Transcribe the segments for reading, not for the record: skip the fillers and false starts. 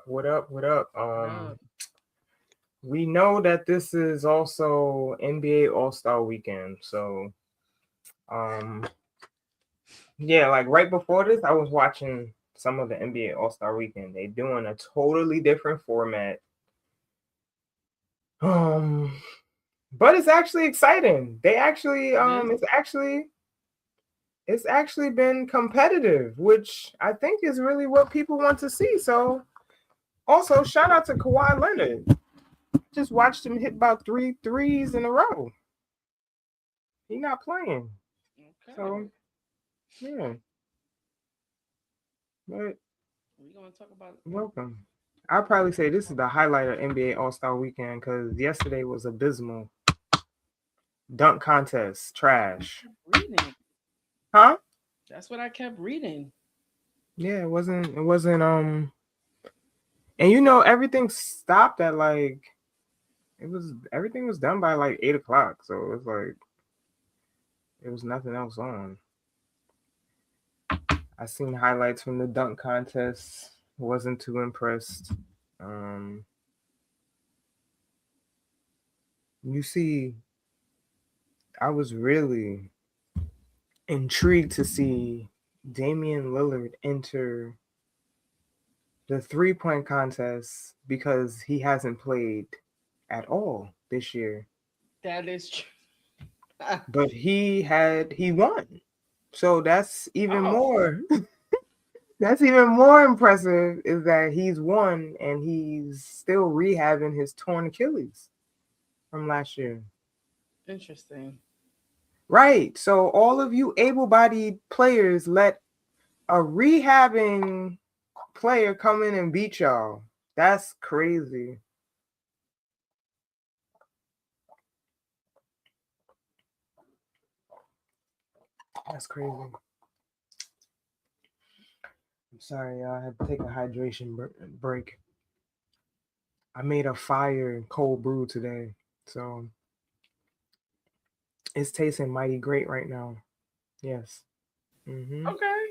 up? What up? What up? We know that this is also NBA All-Star Weekend, so yeah, like right before this, I was watching some of the NBA All-Star Weekend. They doing a totally different format. But it's actually exciting. They actually it's actually been competitive, which I think is really what people want to see. So also shout out to Kawhi Leonard. Just watched him hit about 3 threes in a row. He not playing. Okay. So yeah. But We're gonna talk about welcome. I'll probably say this is the highlight of NBA All-Star Weekend because yesterday was abysmal. Dunk contest, trash. reading. Huh? That's what I kept reading. Yeah, it wasn't and everything stopped at like everything was done by like 8 o'clock. So it was like there was nothing else on. I seen highlights from the dunk contest. Wasn't too impressed. You see, I was really intrigued to see Damian Lillard enter the 3-point contest because he hasn't played at all this year. That is true. But he won. So that's even more that's even more impressive is that he's won and he's still rehabbing his torn Achilles from last year. Interesting. Right. So all of you able-bodied players let a rehabbing player come in and beat y'all. That's crazy. That's crazy. I'm sorry, y'all. I had to take a hydration break. I made a fire cold brew today, so it's tasting mighty great right now. Yes. Okay.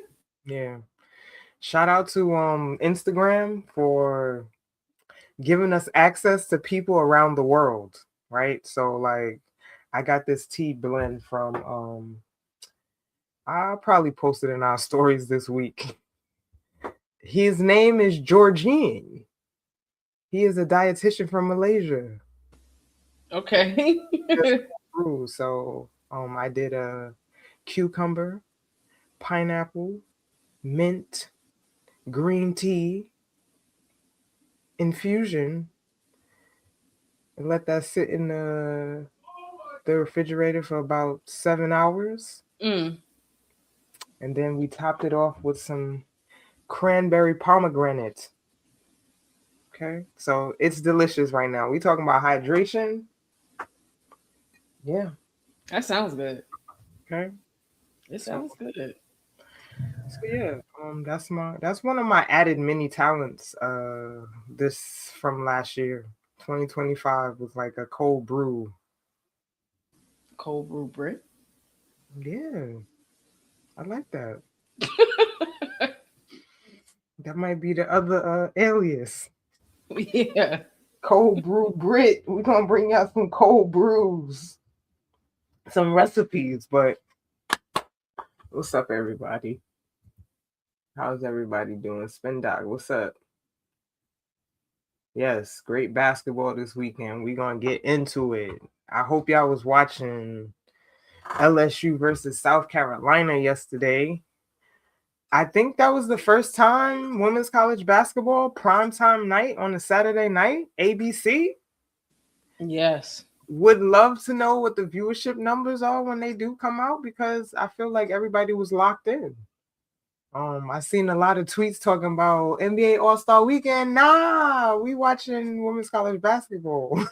Yeah. Shout out to Instagram for giving us access to people around the world, right? So like I got this tea blend from I'll probably post it in our stories this week. His name is Georgine. He is a dietitian from Malaysia. Okay. Brew. So I did a cucumber, pineapple, mint, green tea infusion and let that sit in the refrigerator for about 7 hours. And then we topped it off with some cranberry pomegranate. Okay, so it's delicious right now. We talking about hydration. Yeah. That sounds good. Okay. It sounds good. So yeah, that's one of my added mini talents. This from last year, 2025 was like a cold brew. Cold brew Brit. Yeah, I like that. That might be the other alias. Yeah. Cold brew Brit. We're gonna bring out some cold brews, some recipes. But what's up, everybody? How's everybody doing? Spin Doc, what's up? Yes, great basketball this weekend. We're gonna get into it. I hope y'all was watching LSU versus South Carolina yesterday. I think that was the first time women's college basketball primetime night on a Saturday night, ABC. Yes. Would love to know what the viewership numbers are when they do come out because I feel like everybody was locked in. I seen a lot of tweets talking about NBA All-Star Weekend. Nah, we watching women's college basketball.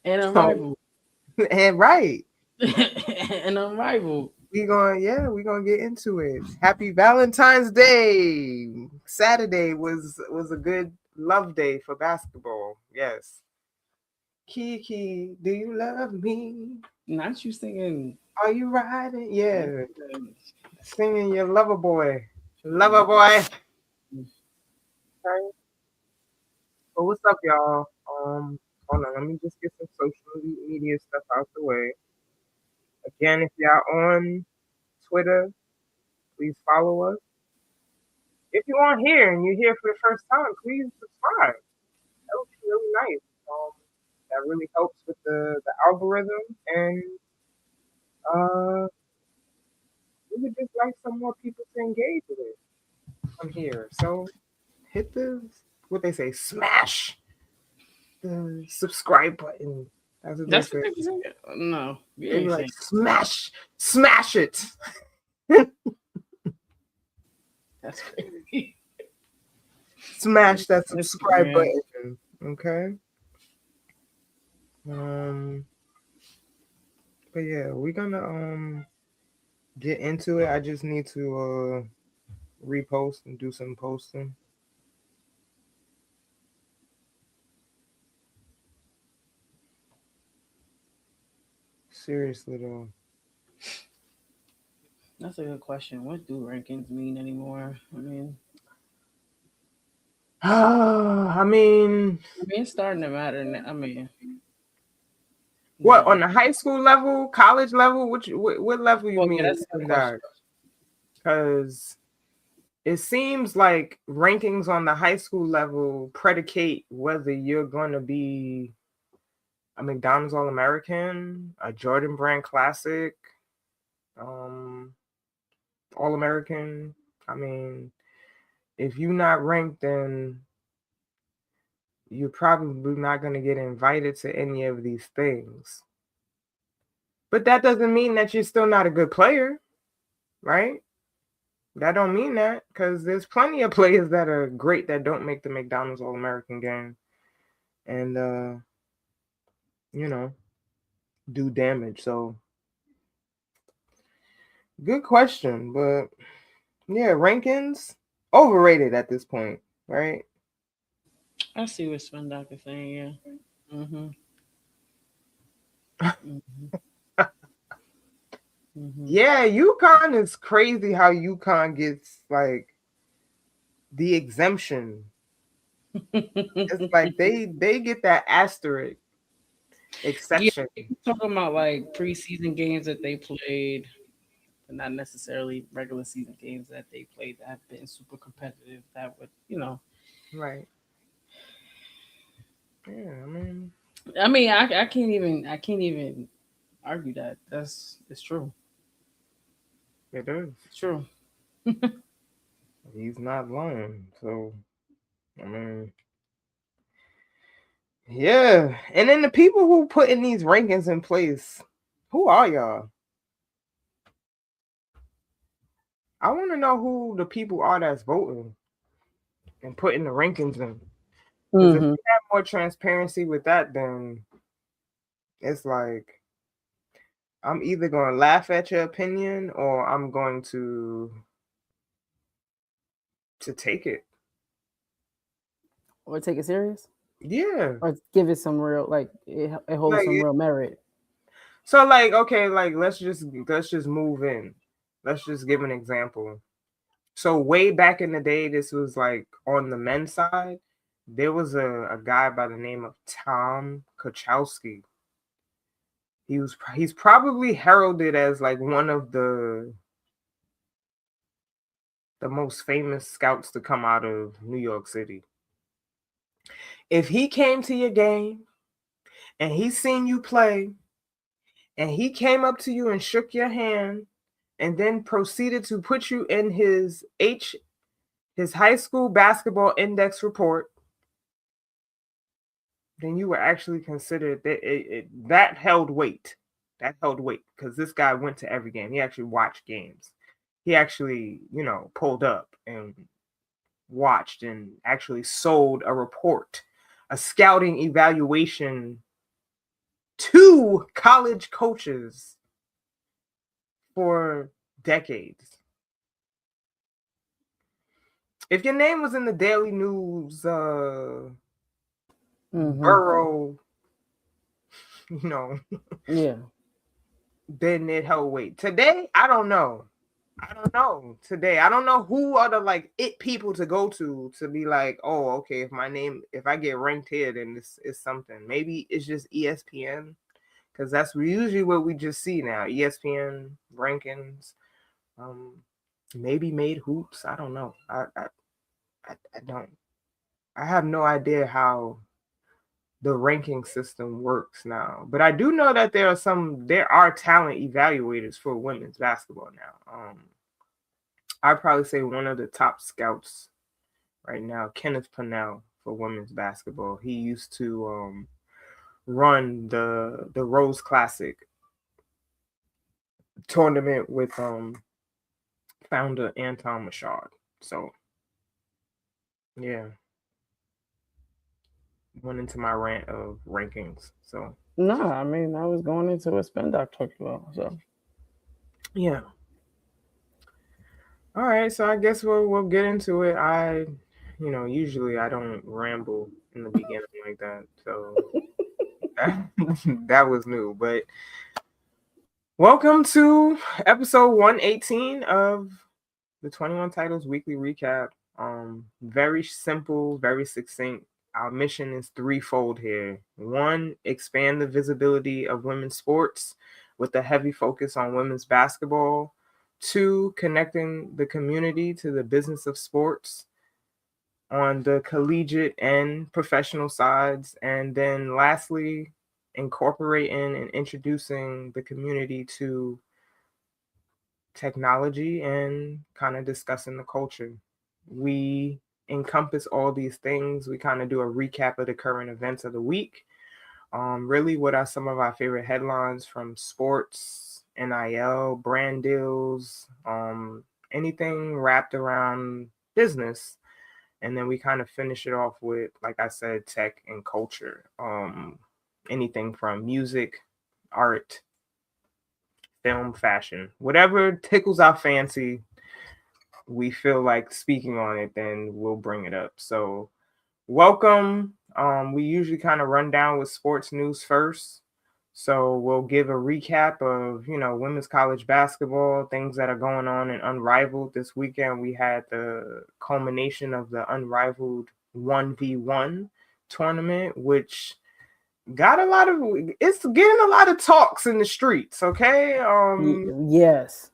And UnRivaled. And right. And UnRivaled. We gonna get into it. Happy Valentine's Day. Saturday was a good love day for basketball. Yes. Kiki, do you love me? Not you singing. Are you riding? Yeah. Singing your lover boy. Lover boy. Okay. So what's up, y'all? Hold on. Let me just get some social media stuff out the way. Again, if y'all on Twitter, please follow us. If you're on here and you're here for the first time, please subscribe. That would be really nice. That really helps with the algorithm, and uh, we would just like some more people to engage with it on here. So hit the what they say, smash the subscribe button. That's what they That's what say. they say. No, we They be ain't like, saying. smash it, That's crazy. smash that subscribe Instagram. button. Okay. Um, but yeah, we're gonna get into it. I just need to repost and do some posting. Seriously though. That's a good question. What do rankings mean anymore? I mean, it's starting to matter. I mean, What, yeah. on the high school level, college level? What level you Well, yeah, mean, that's a good question. Spindark? Because it seems like rankings on the high school level predicate whether you're going to be a McDonald's All American, a Jordan Brand Classic, um, All American. I mean, if you're not ranked, then you're probably not going to get invited to any of these things. But that doesn't mean that you're still not a good player, right? That don't mean that, because there's plenty of players that are great that don't make the McDonald's All American game, and you know, do damage. So good question, but yeah, rankings overrated at this point, right? I see what Spendock is saying. Yeah. Mm-hmm. Mm-hmm. Yeah, UConn is crazy how UConn gets like the exemption. It's like they get that asterisk Yeah, exception. we talking about like preseason games that they played, but not necessarily regular season games that they played that have been super competitive. That would, Right. Yeah, I mean, I can't even argue that. It's true. it is. It's true. He's not lying. So I mean, yeah. And then the people who putting these rankings in place, who are y'all? I want to know who the people are that's voting and putting the rankings in. Because if Mm-hmm. we have more transparency with that, then it's like I'm either going to laugh at your opinion or I'm going to take it. Or take it serious, Yeah. or give it some real it holds Like some real merit. so like okay, like let's just move in. Let's just give an example. So way back in the day, this was like on the men's side, there was a guy by the name of Tom Kochowski. He's probably heralded as like one of the most famous scouts to come out of New York City. If he came to your game and he seen you play and he came up to you and shook your hand and then proceeded to put you in his high school basketball index report, then you were actually considered that held weight. That held weight because this guy went to every game. He actually watched games. He actually, pulled up and watched and actually sold a report, a scouting evaluation to college coaches for decades. If your name was in the Daily News, Mm-hmm. Borough, you know, Yeah. then it held weight. Today, I don't know. I don't know today. I don't know who are the like it people to go to be like, oh, okay, if I get ranked here, then this is something. Maybe it's just ESPN because that's usually what we just see now. ESPN rankings, um, maybe made hoops. I don't know. I don't. I have no idea how the ranking system works now, but I do know that there are talent evaluators for women's basketball now. I'd probably say one of the top scouts right now, Kenneth Pennell for women's basketball. He used to run the Rose Classic tournament with founder Anton Machard. So yeah, went into my rant of rankings. So No, I mean I was going into what Spendoc talked about. So yeah. All right, so I guess we'll get into it. Usually I don't ramble in the beginning like that, so that was new. But welcome to episode 118 of the 21 Titles Weekly Recap. Very simple, very succinct. Our mission is threefold here. One, expand the visibility of women's sports with a heavy focus on women's basketball. Two, connecting the community to the business of sports on the collegiate and professional sides. And then lastly, incorporating and introducing the community to technology and kind of discussing the culture. We encompass all these things. We kind of do a recap of the current events of the week. Really, what are some of our favorite headlines from sports, NIL, brand deals, anything wrapped around business. And then we kind of finish it off with, like I said, tech and culture. Anything from music, art, film, fashion, whatever tickles our fancy, we feel like speaking on it, then we'll bring it up. So welcome. We usually kind of run down with sports news first. So we'll give a recap of, women's college basketball, things that are going on in UnRivaled. This weekend, we had the culmination of the UnRivaled 1v1 tournament, which it's getting a lot of talks in the streets. Okay. yes,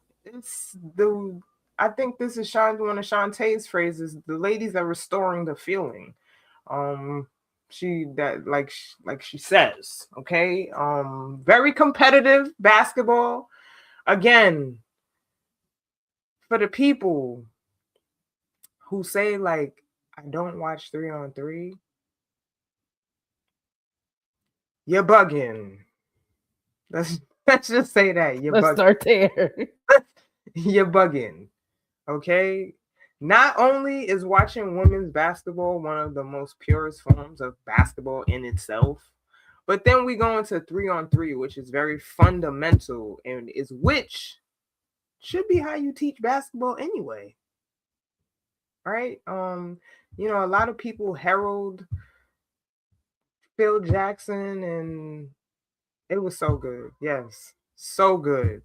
I think this is one of Chantee's phrases. The ladies are restoring the feeling. She says, okay. Very competitive basketball. Again, for the people who say like I don't watch 3-on-3, you're bugging. Let's just say that let's start there. You're bugging. Okay. Not only is watching women's basketball one of the most purest forms of basketball in itself, but then we go into 3-on-3, which is very fundamental and which should be how you teach basketball anyway. Right? A lot of people herald Phil Jackson, and it was so good. Yes, so good.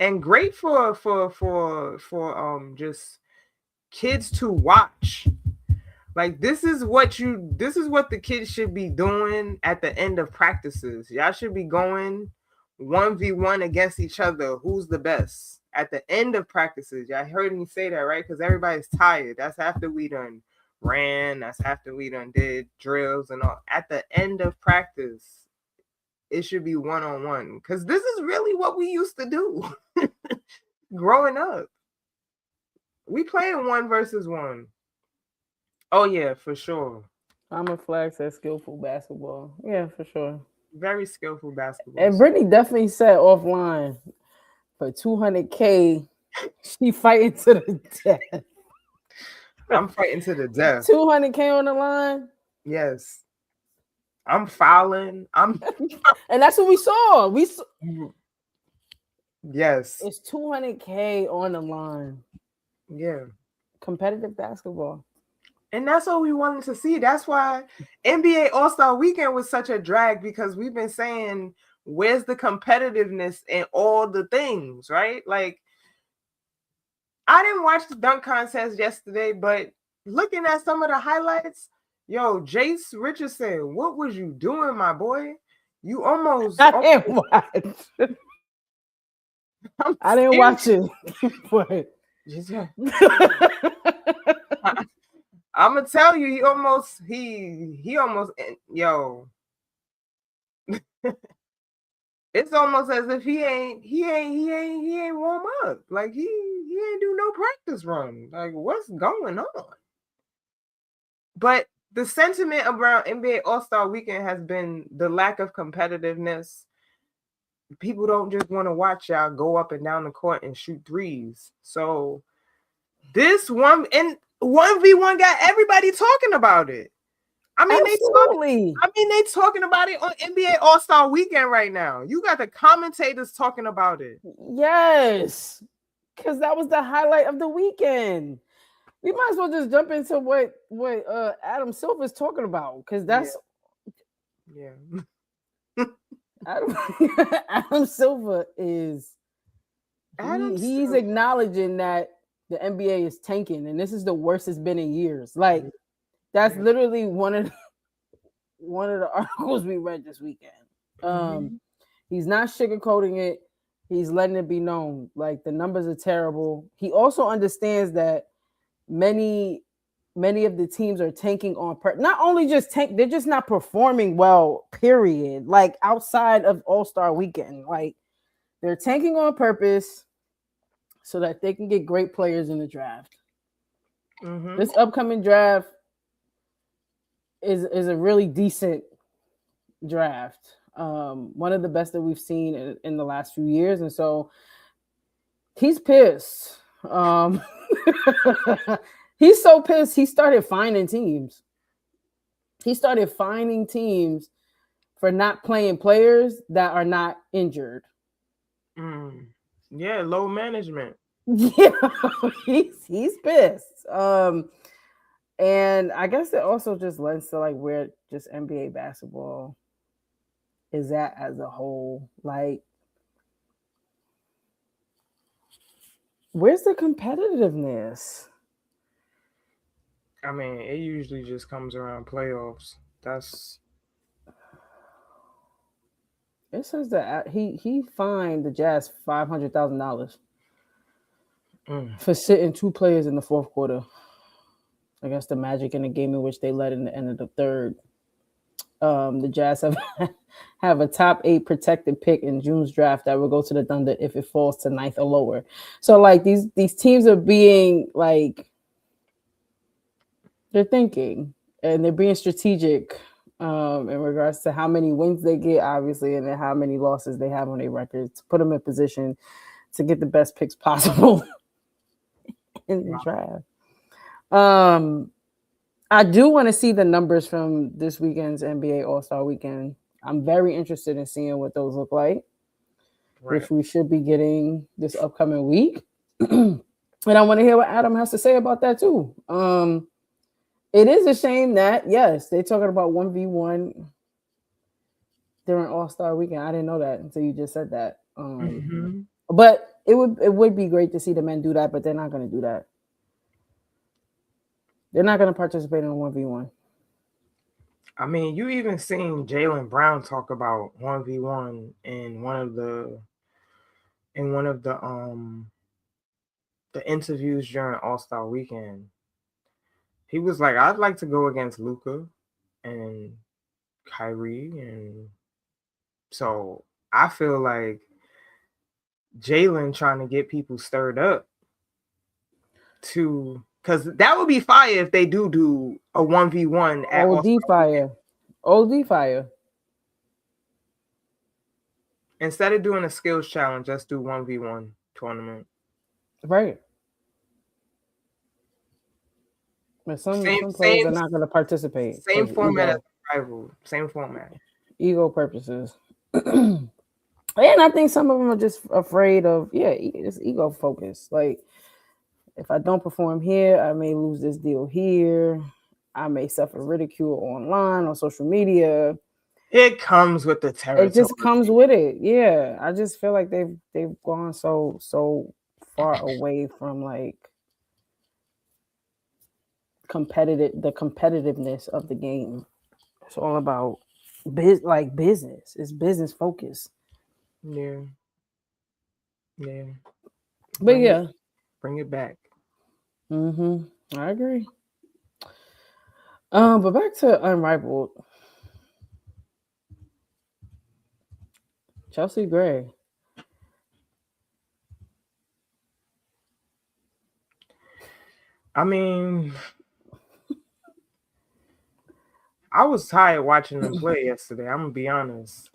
And great for just kids to watch. Like this is what the kids should be doing at the end of practices. Y'all should be going 1v1 against each other. Who's the best at the end of practices? Y'all heard me say that, right? Because everybody's tired. That's after we done ran. That's after we done did drills and all. At the end of practice, it should be one-on-one, because this is really what we used to do growing up. We playing 1v1. Oh yeah, for sure. I'm a flag says skillful basketball. Yeah, for sure. Very skillful basketball. And Brittany definitely said offline for 200K, she fighting to the death. I'm fighting to the death. 200K on the line. Yes. I'm fouling. And that's what we saw. Yes. It's 200K on the line. Yeah. Competitive basketball. And that's what we wanted to see. That's why NBA All-Star Weekend was such a drag, because we've been saying where's the competitiveness in all the things, right? Like, I didn't watch the dunk contest yesterday, but looking at some of the highlights, yo, Jace Richardson, what was you doing, my boy? You almost I didn't watch. I didn't watch it. But I'm gonna tell you, he almost yo. It's almost as if he ain't warm up. Like he ain't do no practice run. Like, what's going on? But the sentiment around NBA All-Star Weekend has been the lack of competitiveness. People don't just want to watch y'all go up and down the court and shoot threes. So this 1v1 got everybody talking about it. I mean, absolutely. they talking about it on NBA All-Star Weekend right now. You got the commentators talking about it. Yes, because that was the highlight of the weekend. We might as well just jump into what Adam Silver's talking about, because that's Adam Silver is he's acknowledging that the NBA is tanking, and this is the worst it's been in years. Like, that's literally one of the articles we read this weekend. He's not sugarcoating it. He's letting it be known. Like, the numbers are terrible. He also understands that many of the teams are tanking on not only just tank, they're just not performing well, period. Like, outside of All-Star Weekend, like, they're tanking on purpose so that they can get great players in the draft. This upcoming draft is a really decent draft, one of the best that we've seen in the last few years, and so he's pissed. He's so pissed. He started fining teams. He started fining teams for not playing players that are not injured. Yeah, low management. Yeah, he's pissed. And I guess it also just lends to like where just NBA basketball is at as a whole. Like, where's the competitiveness? I mean, it usually just comes around playoffs. It says that he fined the Jazz $500,000 for sitting two players in the fourth quarter against the Magic in a game in which they led in the end of the third. The Jazz have a top 8 protected pick in June's draft that will go to the Thunder if it falls to 9th or lower. So, like, these teams are being like, they're thinking and they're being strategic in regards to how many wins they get, obviously, and then how many losses they have on their record to put them in position to get the best picks possible in the draft. I do want to see the numbers from this weekend's NBA All-Star Weekend. I'm very interested in seeing what those look like, which we should be getting this upcoming week. And I want to hear what Adam has to say about that too. It is a shame that, yes, they're talking about 1v1 during All-Star Weekend. I didn't know that until you just said that. But it would be great to see the men do that, but they're not going to do that. They're not going to participate in a 1v1. I mean, you even seen Jaylen Brown talk about 1v1 in one of the interviews during All-Star Weekend. He was like, I'd like to go against Luka and Kyrie. And so I feel like Jaylen trying to get people stirred up because that would be fire if they do a 1v1 at OD fire. OD fire. Instead of doing a skills challenge, let's do 1v1 tournament. Right. But some players are not going to participate. Same format as Rival. Same format. Ego purposes. And I think some of them are just afraid of, it's ego focused. Like, if I don't perform here, I may lose this deal here. I may suffer ridicule online, on social media. It comes with the territory. It just comes with it. Yeah. I just feel like they've gone so far away from like the competitiveness of the game. It's all about business. It's business focused. Yeah. But yeah. Bring it back. I agree. But back to Unrivaled. Chelsea Gray. I mean, I was tired watching them play yesterday. I'm gonna be honest.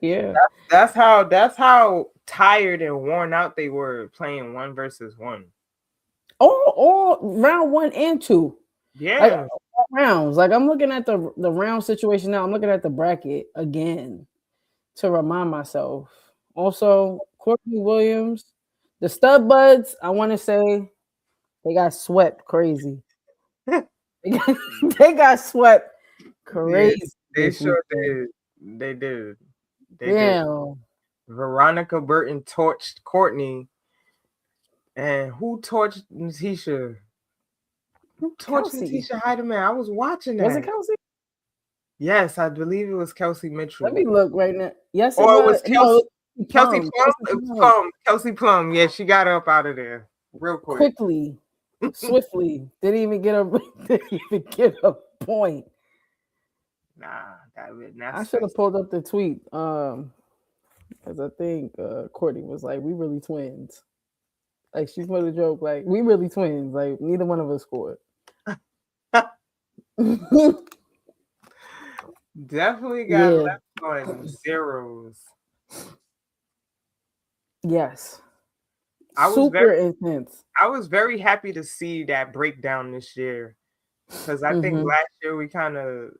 Yeah. That's how tired and worn out they were playing 1-versus-1. All round 1 and 2. Yeah. Like, rounds. Like I'm looking at the round situation now. I'm looking at the bracket again to remind myself. Also, Courtney Williams, the Stud Buds, I want to say they got swept crazy. They got swept crazy. Yeah, they sure did. They did. Damn. Veronica Burton torched Courtney. And who torched Natisha? Who torched Natisha Heidemann? I was watching that. Was it Kelsey? Yes, I believe it was Kelsey Mitchell. Let me look right now. Yes, it was Kelsey. No, Kelsey Plum. It was Plum. Kelsey Plum. Yeah, she got up out of there real quickly, swiftly. Didn't even get a point. Nah, I should have pulled up the tweet. Because I think Courtney was like, "We really twins." Like she put a joke, like, "We really twins." Like neither one of us scored. Definitely got left on zeros. Yes. I was super intense. I was very happy to see that breakdown this year. Because I think last year we kind of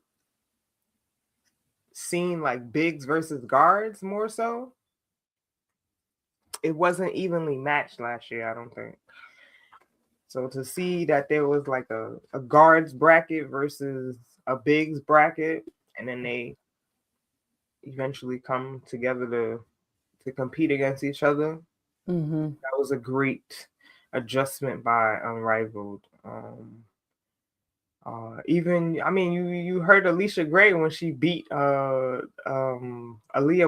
seen like bigs versus guards more so. It wasn't evenly matched last year, I don't think. So to see that there was like a guards bracket versus a bigs bracket, and then they eventually come together to compete against each other, that was a great adjustment by UnRivaled. Even I mean you heard Alicia Gray when she beat Aaliyah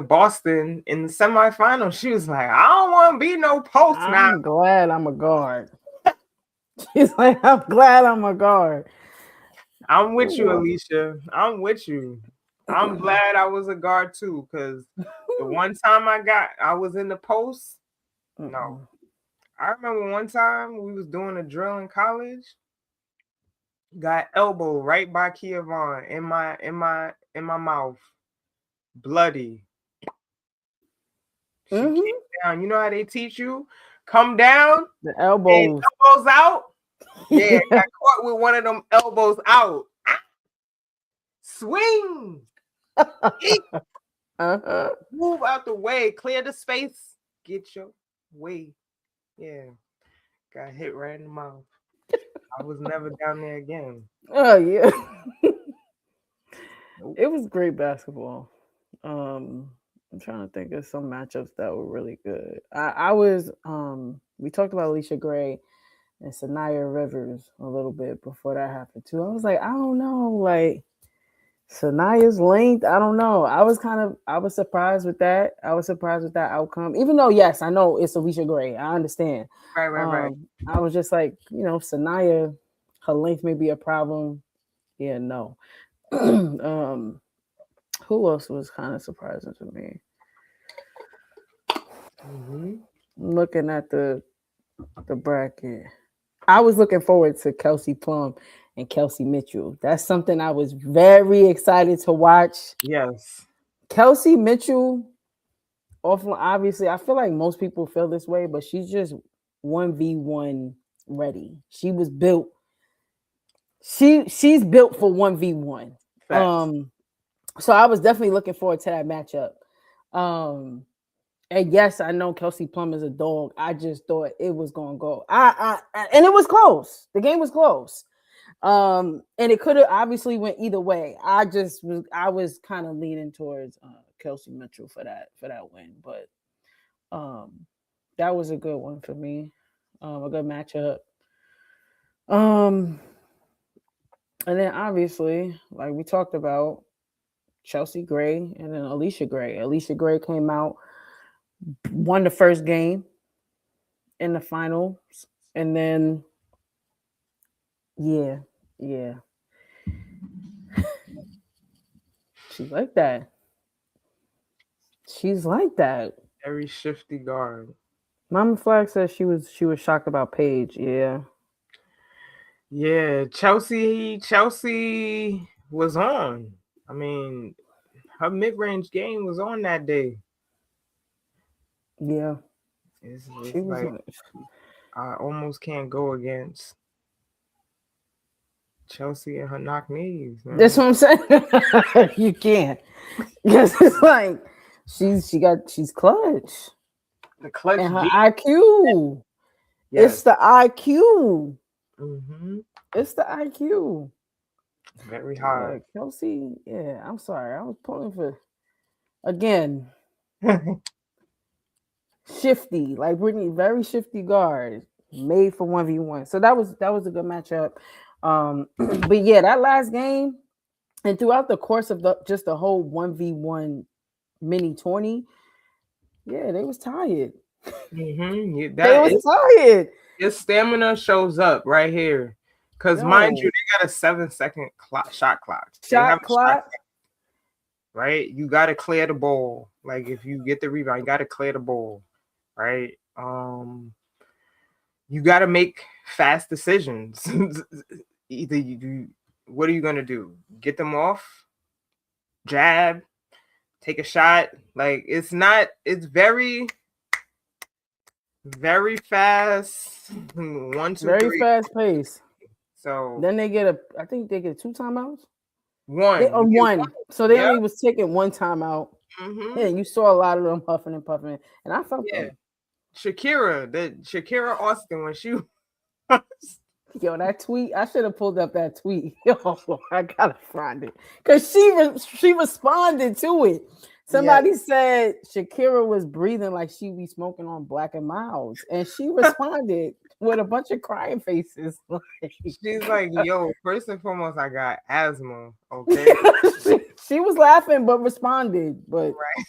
Boston in the semifinal. She was like, I don't want to be no post now. I'm glad I'm a guard. She's like, I'm glad I'm a guard. I'm with you, Alicia. I'm with you. I'm glad I was a guard too, because the one time I was in the post. No. I remember one time we was doing a drill in college. Got elbow right by Kia Vaughn in my mouth, bloody. She came down. You know how they teach you? Come down. The elbows. Elbows out. Yeah, got caught with one of them elbows out. Swing. Move out the way. Clear the space. Get your way. Yeah. Got hit right in the mouth. I was never down there again. Oh yeah. It was great basketball. I'm trying to think of some matchups that were really good. I was we talked about Alicia Gray and Sanaya Rivers a little bit before that happened too. I was like, I don't know, like Sanaya's length, I don't know. I was surprised with that. I was surprised with that outcome. Even though, yes, I know it's Alicia Gray. I understand. Right. I was just like, Sanaya, her length may be a problem. Yeah, no. Who else was kind of surprising to me? Looking at the bracket, I was looking forward to Kelsey Plum and Kelsey Mitchell. That's something I was very excited to watch. Yes. Kelsey Mitchell, obviously, I feel like most people feel this way, but she's just 1v1 ready. She was built. She's built for 1v1. So I was definitely looking forward to that matchup. And yes, I know Kelsey Plum is a dog. I just thought it was gonna go. And it was close. The game was close. And it could have obviously went either way. I was kind of leaning towards Kelsey Mitchell for that win, but that was a good one for me. A good matchup. And then obviously, like we talked about, Chelsea Gray and then Alicia Gray. Alicia Gray came out, won the first game in the finals, and then yeah. She's like that. She's like that. Very shifty guard. Mama Flag says she was shocked about Paige. Yeah. Yeah, Chelsea was on. I mean, her mid-range game was on that day. Yeah. It's like I almost can't go against Chelsea and her knock knees. Man. That's what I'm saying. You can't. Because it's like she's clutch. The clutch and her IQ. Yes. It's the IQ. Mm-hmm. It's the IQ. Very high. Yeah, Kelsey, yeah, I'm sorry. I was pulling for again. Shifty, like Brittany, very shifty guard, made for 1v1. So that was a good matchup. But yeah, that last game and throughout the course of the whole 1v1 mini tourney, yeah, they was tired. Mm-hmm. They was tired. Your stamina shows up right here. Because mind you, they got a 7-second shot clock. Shot clock. Right? You got to clear the ball. Like if you get the rebound, you got to clear the ball. Right? You got to make fast decisions. Either what are you going to do? Get them off? Jab? Take a shot? Like it's very, very fast. 1, 2, very 3. Fast pace. So then I think they get 2 timeouts. One. So they only was taking 1 timeout. Mm-hmm. And you saw a lot of them huffing and puffing. And I felt them. Shakira Austin when she Yo, that tweet, I should have pulled up that tweet. Yo, I gotta find it. Because she responded to it. Somebody said Shakira was breathing like she be smoking on Black and Milds. And she responded with a bunch of crying faces. She's like, yo, first and foremost, I got asthma. Okay. she was laughing but responded. But right.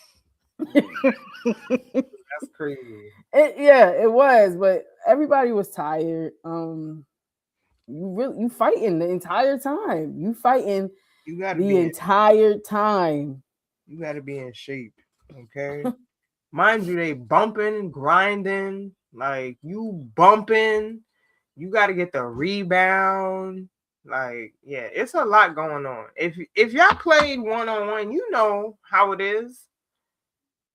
That's crazy. It was, but everybody was tired. You fighting the entire time. You fighting entire time. You gotta be in shape. Okay. Mind you, they bumping, grinding, like you bumping, you gotta get the rebound. Like, yeah, it's a lot going on. If y'all played 1-on-1, you know how it is.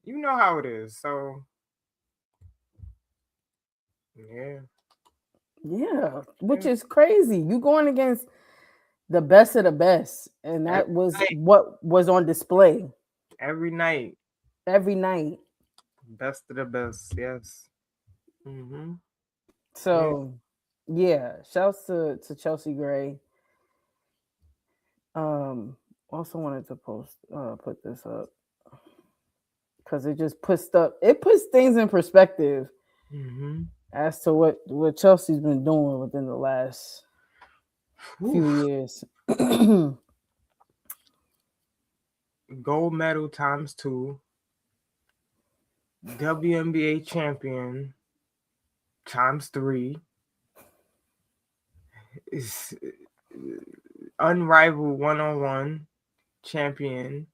You know how it is. So yeah, which is crazy. You going against the best of the best, and that was what was on display every night. Best of the best, yes. Mm-hmm. So yeah, shouts to Chelsea Gray. Also wanted to put this up because it just puts things in perspective. Mm-hmm. As to what Chelsea's been doing within the last few years. Gold medal ×2. WNBA champion ×3. Is unrivaled 1-on-1 champion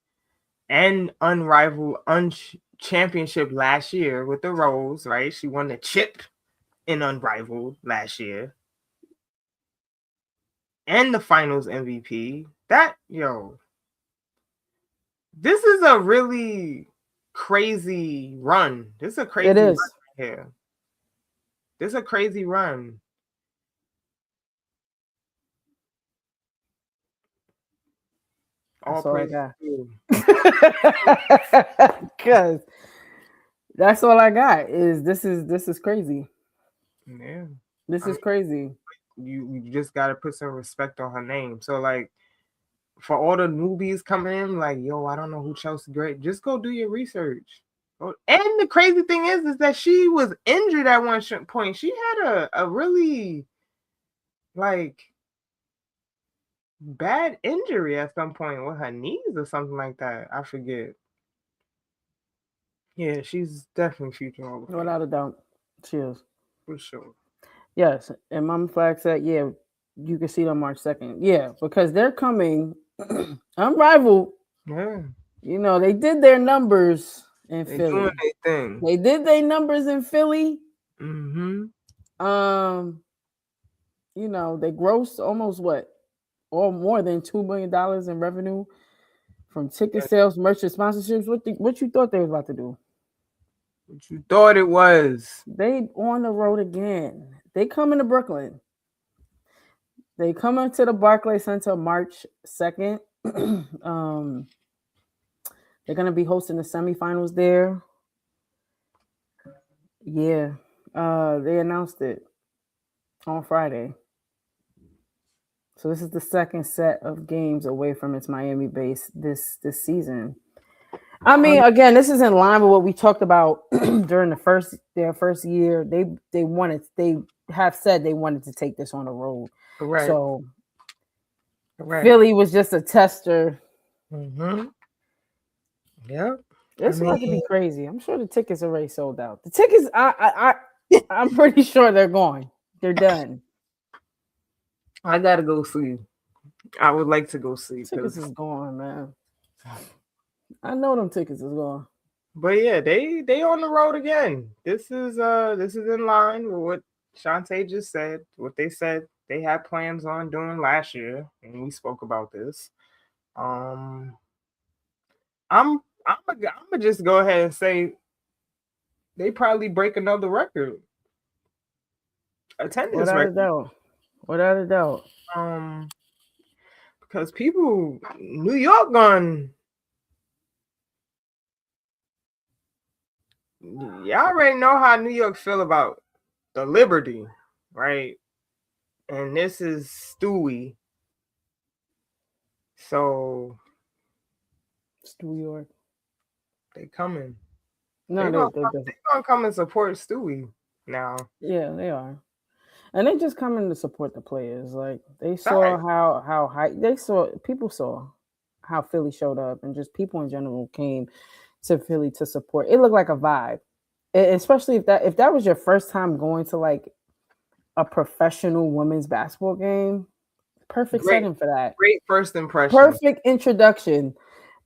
and unrivaled championship last year with the Rose, right? She won the chip in Unrivaled last year and the finals MVP. This is a really crazy run. This is a crazy run right here. This is a crazy run. All praise because that's all I got is this is crazy. Yeah. This is crazy. you just gotta put some respect on her name. So like for all the newbies coming in, like, yo, I don't know who Chelsea Gray. Just go do your research. And the crazy thing is that she was injured at one point. She had a really like bad injury at some point with her knees or something like that. I forget. Yeah, she's definitely future Hall of Fame. Without a doubt, she is. For sure. Yes, and Mama Flag said, yeah, you can see them March 2nd. Yeah, because they're coming unrivaled. Yeah. You know, they did their numbers in They Philly. doing their thing. They did their numbers in Philly. Mm-hmm. You know, they grossed almost or more than $2 million in revenue from ticket sales, merchant sponsorships. What you thought they was about to do? What you thought it was? They on the road again. They coming to Brooklyn. They come into the Barclays Center March 2nd. They're gonna be hosting the semifinals there. Yeah. They announced it on Friday. So this is the second set of games away from its Miami base this season. I mean, again, this is in line with what we talked about during their first year. They have said they wanted to take this on the road. Right. So Philly was just a tester. Mm-hmm. Yeah. It's about to be crazy. I'm sure the tickets already sold out. The tickets, I'm pretty sure they're gone. They're done. I gotta go see. I would like to go see. Tickets is gone, man. I know them tickets is gone. But yeah, they on the road again. This is in line with what Chantee just said. What they said they had plans on doing last year, and we spoke about this. I'm gonna just go ahead and say they probably break another record. Attendance record. Without a doubt. Because people, New York gone. Y'all already know how New York feel about the Liberty, right? And this is Stewie. So Stewie York. They coming. No, they gonna come and support Stewie now. Yeah, they are. And they just coming to support the players. Like they saw how high people saw how Philly showed up, and just people in general came to Philly to support. It looked like a vibe, especially if that was your first time going to like a professional women's basketball game. Perfect setting for that. Great first impression. Perfect introduction.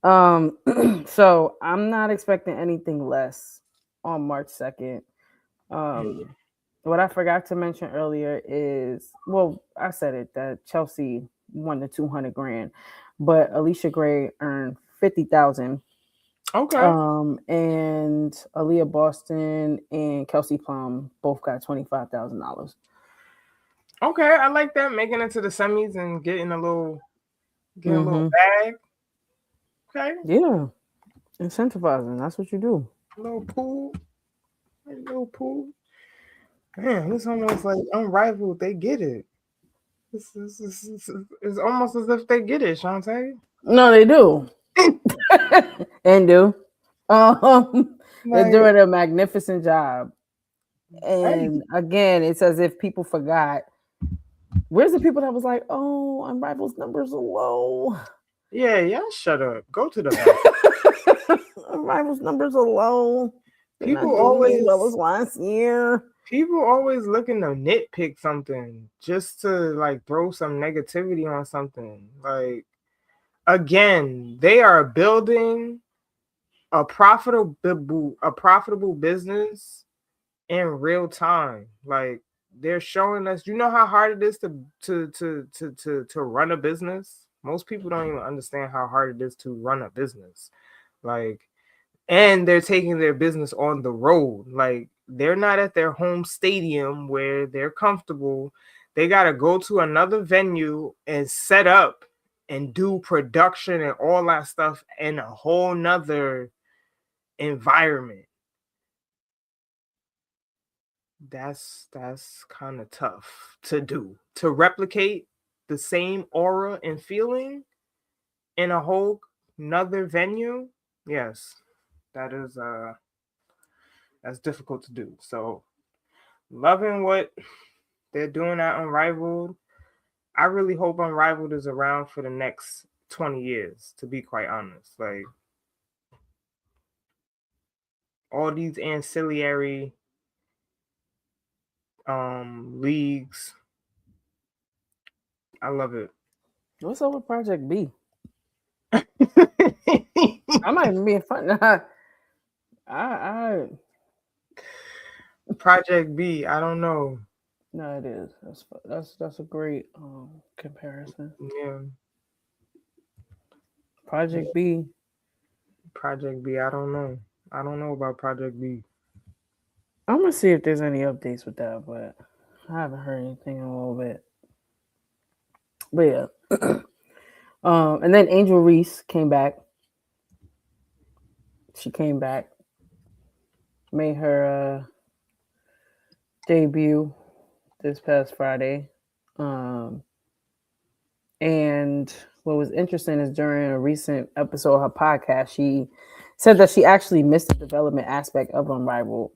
So I'm not expecting anything less on March 2nd. What I forgot to mention earlier is, well, I said it, that Chelsea won the $200,000, but Alicia Gray earned $50,000. Okay. And Aaliyah Boston and Kelsey Plum both got $25,000. Okay, I like that, making it to the semis and getting a little bag. Okay. Yeah, incentivizing. That's what you do. A little pool. Man, it's almost like unrivaled. They get it. It's almost as if they get it, Chantee. No, they do. And do. They're doing a magnificent job. And again, it's as if people forgot. Where's the people that was like, oh, Unrivaled's numbers are low? Yeah, y'all shut up. Go to the back. Unrivaled's numbers are low. People always well as last year. People always looking to nitpick something just to like throw some negativity on something. Like, again, they are building a profitable business in real time. Like, they're showing us, you know how hard it is to run a business. Most people don't even understand how hard it is to run a business. Like, and they're taking their business on the road. Like, they're not at their home stadium where they're comfortable. They got to go to another venue and set up and do production and all that stuff in a whole nother environment. that's kind of tough to do. To replicate the same aura and feeling in a whole another venue, yes, that is that's difficult to do. So loving what they're doing at Unrivaled. I really hope Unrivaled is around for the next 20 years, to be quite honest. Like all these ancillary leagues. I love it. What's up with Project B? I might even be fun. I Project B, I don't know. No, it is. That's a great comparison. Yeah. Project B. Project B, I don't know. I don't know about Project B. I'm gonna see if there's any updates with that, but I haven't heard anything in a little bit. But yeah. And then Angel Reese came back. She came back, made her debut this past Friday. And what was interesting is during a recent episode of her podcast, she said that she actually missed the development aspect of Unrivaled.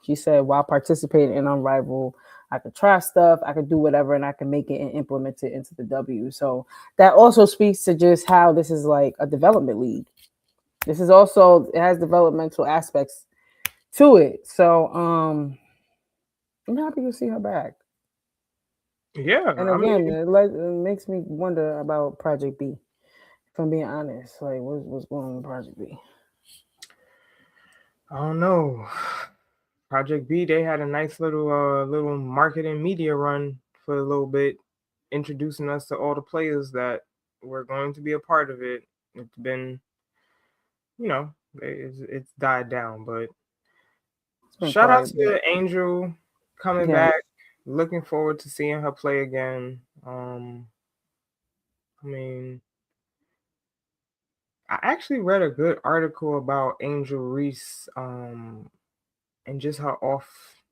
She said, while participating in Unrivaled, I could try stuff, I could do whatever, and I can make it and implement it into the W. So that also speaks to just how this is like a development league. This is also, it has developmental aspects to it. So I'm happy to see her back. Yeah. And again, it makes me wonder about Project B. If I'm being honest, like what's going on with Project B? I don't know. Project B, they had a nice little marketing media run for a little bit, introducing us to all the players that were going to be a part of it. It's been, it's died down, but shout out to Angel coming back. Looking forward to seeing her play again. I mean, I actually read a good article about Angel Reese, and just her off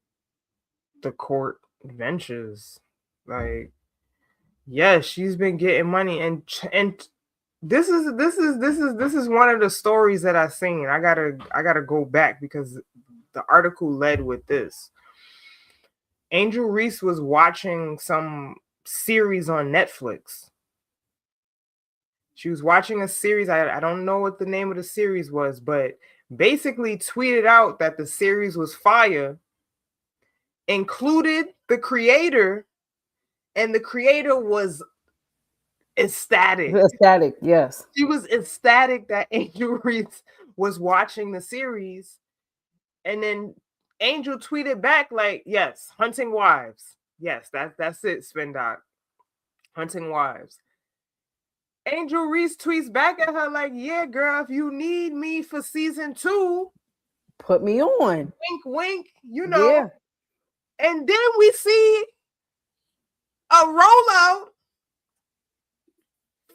the court adventures. Like, yeah, she's been getting money, and this is one of the stories that I seen. I gotta go back because the article led with this. Angel Reese was watching some series on Netflix. She was watching a series. I don't know what the name of the series was, but basically tweeted out that the series was fire, included the creator, and the creator was ecstatic. Ecstatic, yes. She was ecstatic that Angel Reese was watching the series. And then Angel tweeted back like, yes, hunting wives. Yes, that's it, Spindoc. Hunting wives. Angel Reese tweets back at her like, yeah, girl, if you need me for season 2, put me on. Wink, wink, Yeah. And then we see a rollout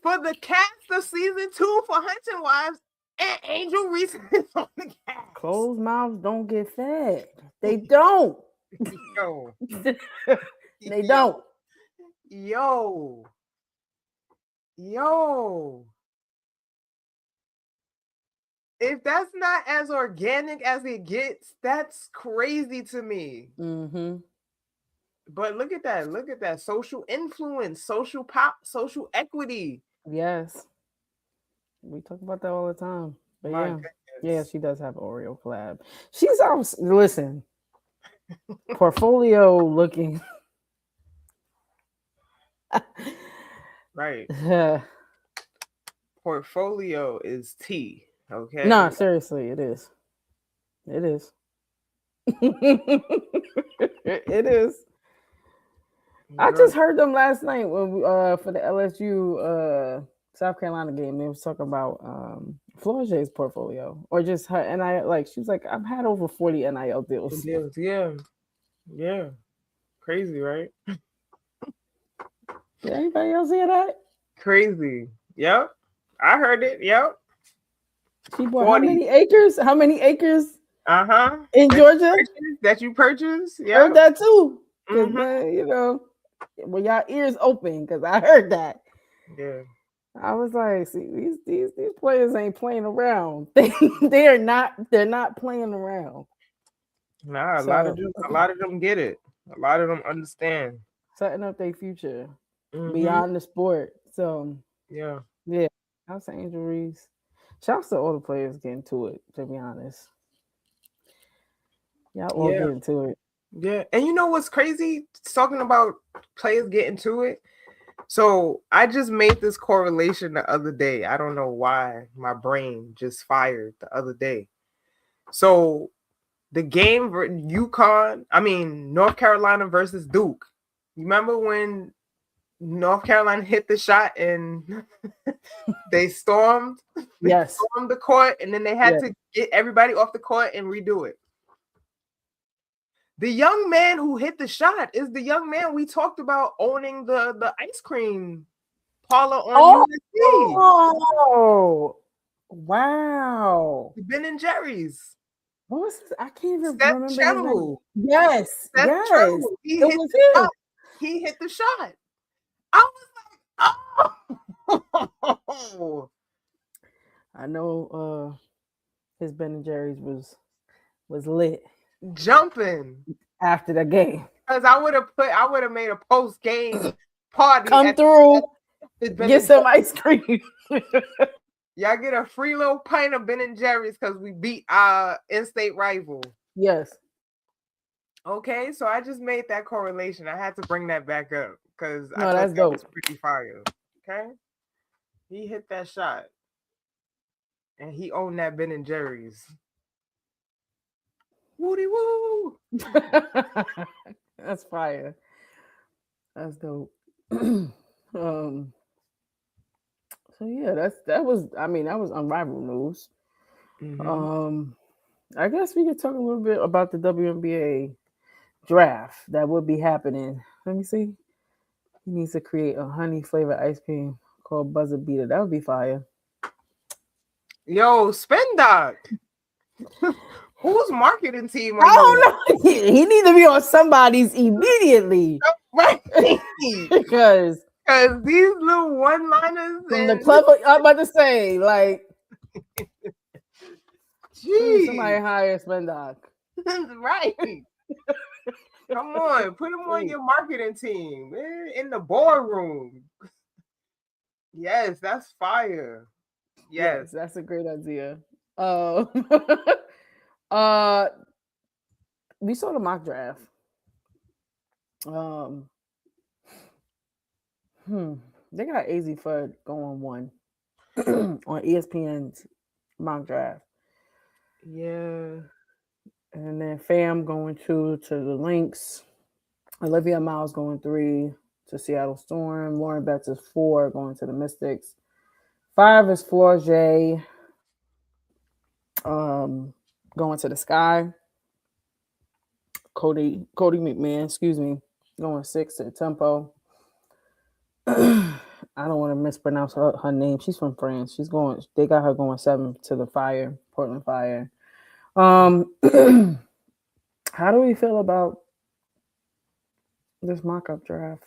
for the cast of season 2 for Hunting Wives, and Angel Reese is on the cast. Closed mouths don't get fed. They don't. Yo. They don't. Yo. If that's not as organic as it gets, that's crazy to me. Mm-hmm. But look at that. Social influence, social pop, social equity. Yes. We talk about that all the time. But yeah, she does have Oreo collab. She's listen, portfolio looking. Right. Portfolio is tea. Okay. No, seriously, it is. It is. It is. I just heard them last night when for the LSU South Carolina game. They was talking about Florge's portfolio or just her NIL. She was like, I've had over 40 NIL deals. Yeah. Crazy, right? Did anybody else hear that? Crazy. Yep. I heard it. Yep. She bought 40. How many acres? in Georgia. That you purchased? Yeah. Heard that too. Because you know, when y'all ears open, because I heard that. Yeah. I was like, see, these players ain't playing around. They're not playing around. Nah, a lot of them get it. A lot of them understand. Setting up their future beyond the sport. So yeah. Shouts to Angel Reese. Shouts to all the players getting to it, to be honest. Y'all all getting to it. Yeah. And you know what's crazy? Talking about players getting to it. So I just made this correlation the other day. I don't know why my brain just fired the other day. So the game North Carolina versus Duke. You remember when North Carolina hit the shot and they stormed the court, and then they had to get everybody off the court and redo it. The young man who hit the shot is the young man we talked about owning the ice cream parlor on USC. Oh, wow. Ben and Jerry's. What was this? I can't even remember his name. Yes. He hit the shot. I was like, oh. I know his Ben and Jerry's was lit. Jumping after the game. Because I would have made a post game party. Come through, get some ice cream. Y'all get a free little pint of Ben and Jerry's because we beat our in-state rival. Yes. Okay, so I just made that correlation. I had to bring that back up because I thought that was pretty fire. Okay, he hit that shot, and he owned that Ben and Jerry's. Woody woo! That's fire. That's dope. So yeah, that was unrivaled news. I guess we could talk a little bit about the WNBA draft that would be happening. Let me see. He needs to create a honey flavored ice cream called Buzzer Beater. That would be fire. Yo, Spendoc. Whose marketing team? I don't know. He needs to be on somebody's immedially. Right. Because these little one-liners from the clever, I'm about to say, like, geez. Somebody hire Spendoc. Right. Come on, put him on your marketing team, man, in the boardroom. Yes, that's fire. Yes, that's a great idea. We saw the mock draft. They got AZ Fudd going one on ESPN's mock draft. Yeah. And then Fam going 2 to the Lynx. Olivia Miles going 3 to Seattle Storm. Lauren Betts is 4 going to the Mystics. 5 is Florget going to the Sky. Cody McMahon, going 6 to Tempo. I don't want to mispronounce her name. She's from France. They got her going 7 to the Fire, Portland Fire. How do we feel about this mock-up draft?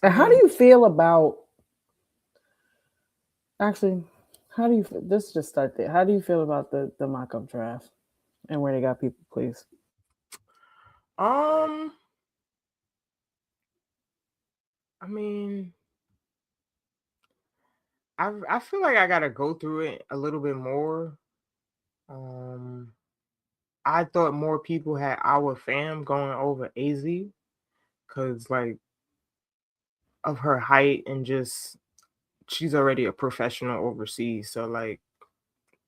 And how do you feel about let's just start there. How do you feel about the mock-up draft and where they got people placed? I mean, I feel like I gotta go through it a little bit more. I thought more people had our fam going over AZ because like of her height and just she's already a professional overseas, so like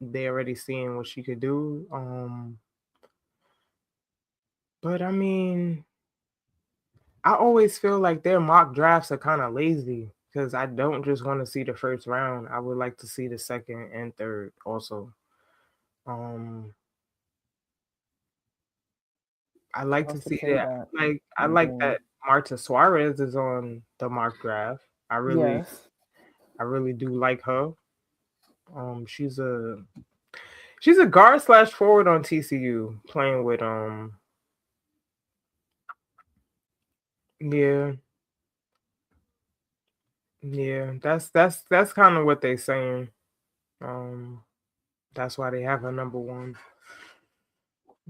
they already seeing what she could do. But I mean, I always feel like their mock drafts are kind of lazy because I don't just want to see the first round. I would like to see the second and third also. I like to see that. I like that Marta Suarez is on the mock draft. I really do like her. She's a guard / forward on TCU, playing with yeah. Yeah, that's kind of what they saying. That's why they have her number one.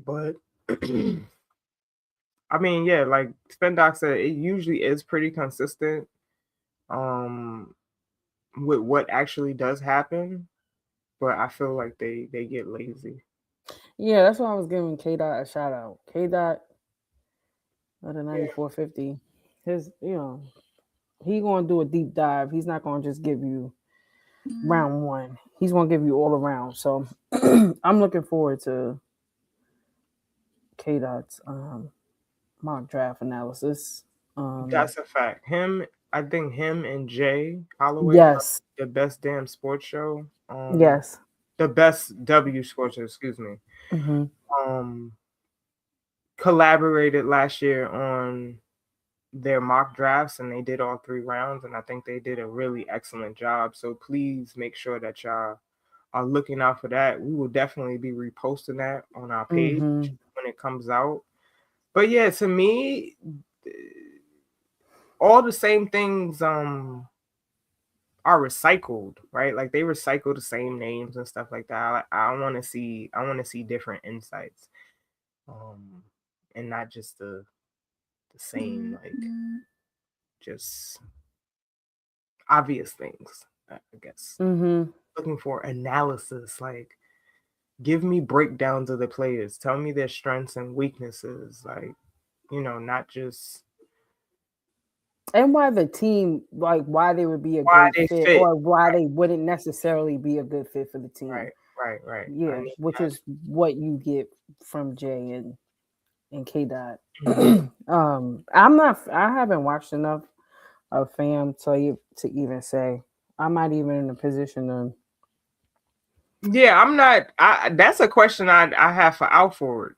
But I mean, yeah, like Spendoc said, it usually is pretty consistent um with what actually does happen, but I feel like they get lazy. Yeah, that's why I was giving K Dot a shout out. K Dot at the Yeah. 9450. His, he gonna do a deep dive. He's not gonna just give you round one. He's gonna give you all around. So I'm looking forward to K Dot's mock draft analysis. That's a fact. I think him and Jay Holloway are Yes, the best damn sports show. yes. The best W sports show, excuse me. Mm-hmm. Collaborated last year on their mock drafts and they did all 3 rounds, and I think they did a really excellent job. So please make sure that y'all are looking out for that. We will definitely be reposting that on our page Mm-hmm. when it comes out. But yeah, to me, all the same things are recycled, right? Like they recycle the same names and stuff like that. I want to see different insights, and not just the same, like just obvious things. I guess Mm-hmm. looking for analysis, like give me breakdowns of the players, tell me their strengths and weaknesses, like not just And why the team, like why they would be a why great they fit, fit. or why they wouldn't necessarily be a good fit for the team. Right. I Yeah, need which that. is what you get from Jay and K Dot. Mhm. I haven't watched enough of fam to even say. I'm not even in a position to. Yeah, I'm not. That's a question I have for Alford.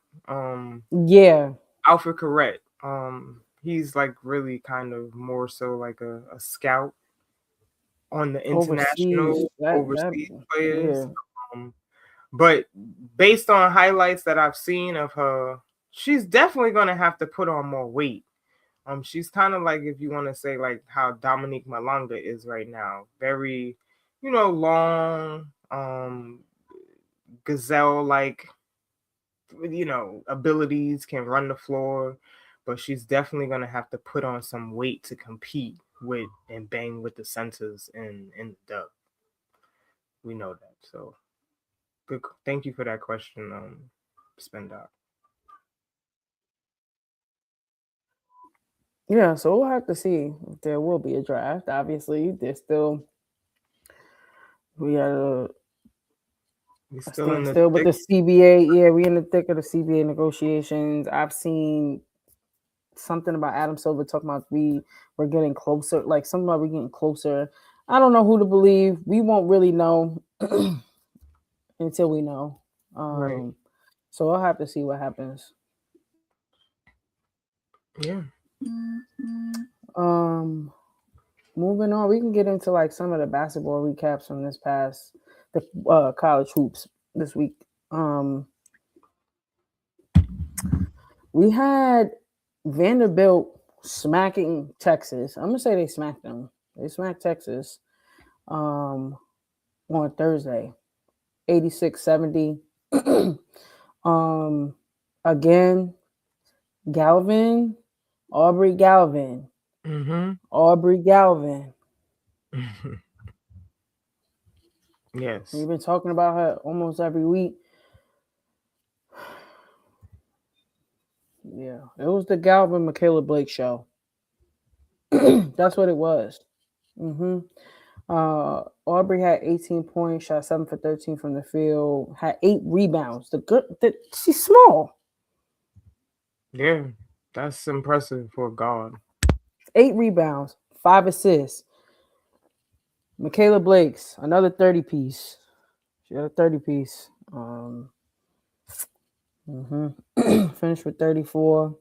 Yeah, Alfred Correct. He's like really kind of more so like a scout on the overseas international that overseas players. yeah. Um, but based on highlights that I've seen of her, she's definitely gonna have to put on more weight. She's kind of like, if you want to say like how Dominique Malanga is right now, very, long, gazelle like, abilities, can run the floor, but she's definitely gonna have to put on some weight to compete with and bang with the centers in the dub. We know that. So good. Thank you for that question, Spendoc. Yeah, so we'll have to see if there will be a draft. Obviously, there's still we gotta We still in stand the still with thick. the CBA. Yeah, we in the thick of the CBA negotiations. I've seen something about Adam Silver talking about we're getting closer. Like something about we're getting closer. I don't know who to believe. We won't really know until we know. Right. So I'll have to see what happens. Yeah. Um, Moving on, we can get into like some of the basketball recaps from this past the college hoops this week. We had Vanderbilt smacking Texas. I'm gonna say they smacked them. They smacked Texas on Thursday, 86-70. um, again, Galvin, Aubrey Galvin, Mm-hmm. Aubrey Galvin. Yes. We've been talking about her almost every week. Yeah, it was the Galvin Michaela Blake show. That's what it was. Mm-hmm. Aubrey had 18 points, shot 7 for 13 from the field, had 8 rebounds. She's small. Yeah. That's impressive for God. 8 rebounds, 5 assists. Michaela Blake's another 30 piece. She had a 30 piece. Finished with 34.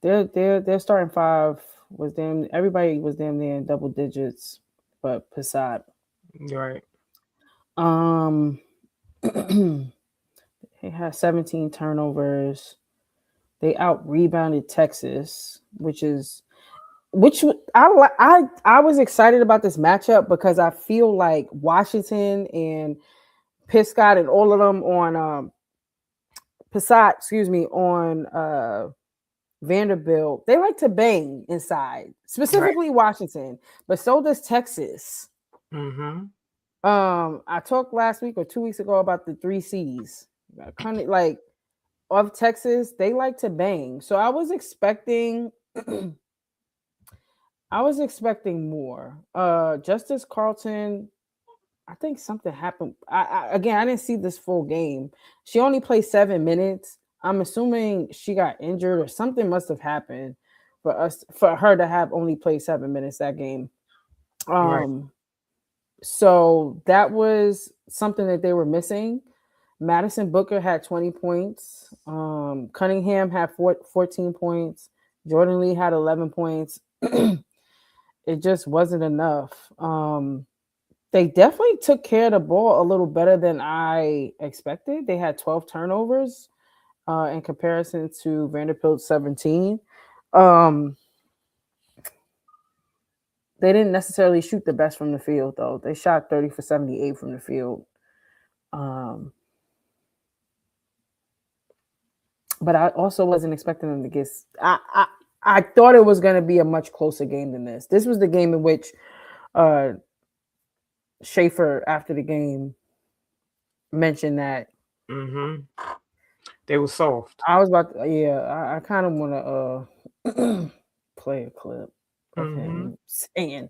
Their starting five was damn. Everybody was damn near in double digits, but Passat. Right. They had 17 turnovers. They out rebounded Texas, which I was excited about this matchup because I feel like Washington and Piscott and all of them on Passat, excuse me, on Vanderbilt, they like to bang inside, specifically right. Washington, but so does Texas. Mm-hmm. I talked last week or 2 weeks ago about the 3 C's, kind of like of Texas. They like to bang, so I was expecting, more. Justice Carlton, I think something happened. Again, I didn't see this full game. She only played 7 minutes. I'm assuming she got injured or something must have happened for her to have only played 7 minutes that game. Right. So that was something that they were missing. Madison Booker had 20 points. Cunningham had 14 points. Jordan Lee had 11 points. It just wasn't enough. They definitely took care of the ball a little better than I expected. They had 12 turnovers in comparison to Vanderbilt's 17. They didn't necessarily shoot the best from the field, though. They shot 30 for 78 from the field. But I also wasn't expecting them to get. I thought it was going to be a much closer game than this. This was the game in which Schaefer, after the game, mentioned that they were soft. I was about to, I kind of want to play a clip of him saying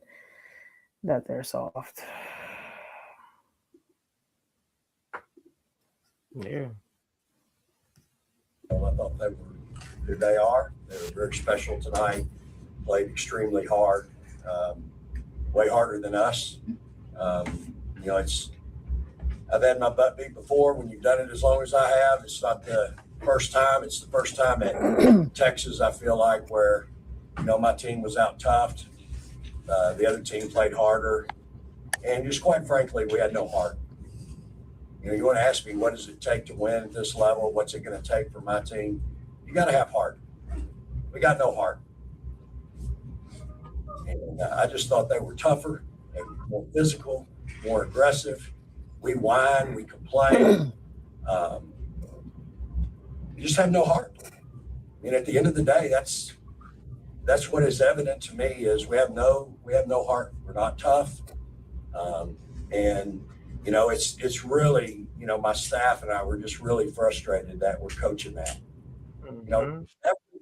that they're soft. Yeah. I thought they were who they are. They were very special tonight. Played extremely hard, way harder than us. I've had my butt beat before. When you've done it as long as I have, it's not the first time. It's the first time at Texas, I feel like, where, my team was out toughed. The other team played harder. And just quite frankly, we had no heart. You want to ask me, what does it take to win at this level? What's it going to take for my team? You got to have heart. We got no heart. And I just thought they were tougher, they were more physical, more aggressive. We whine, we complain. You just have no heart. At the end of the day, that's what is evident to me is we have no heart. We're not tough. It's really, my staff and I were just really frustrated that we're coaching that.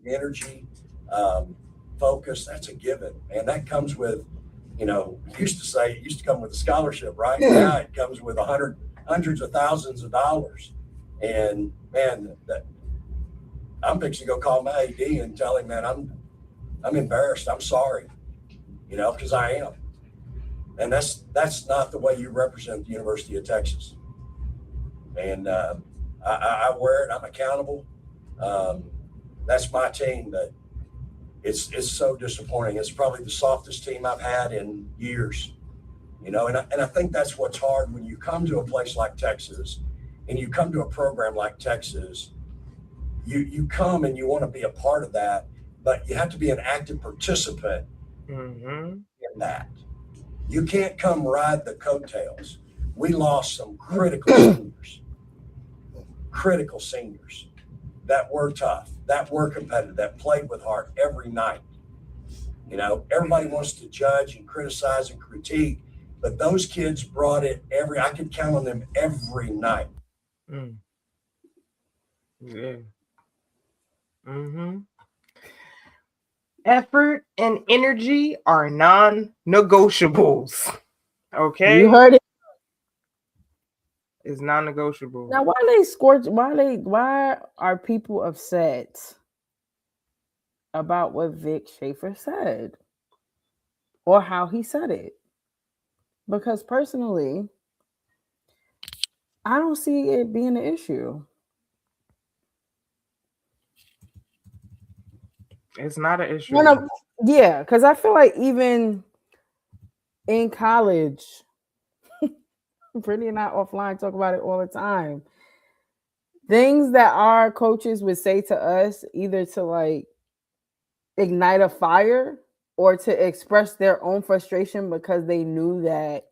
Energy, focus, that's a given. And that comes with, it used to come with a scholarship, right? Now it comes with hundreds of thousands of dollars. And man, I'm fixing to go call my AD and tell him, man, I'm embarrassed. I'm sorry, because I am. And that's not the way you represent the University of Texas. And I wear it. I'm accountable. That's my team. But it's so disappointing. It's probably the softest team I've had in years. And I think that's what's hard when you come to a place like Texas, and you come to a program like Texas. You come and you want to be a part of that, but you have to be an active participant in that. You can't come ride the coattails. We lost some critical seniors that were tough, that were competitive, that played with heart every night. Everybody wants to judge and criticize and critique, but those kids brought it I could count on them every night. Yeah. Effort and energy are non-negotiables. Okay, you heard it. It's non-negotiable. Now, why are people upset about what Vic Schaefer said or how he said it? Because personally, I don't see it being an issue. It's not an issue. Because I feel like even in college, Brittany and I offline talk about it all the time. Things that our coaches would say to us, either to like ignite a fire or to express their own frustration because they knew that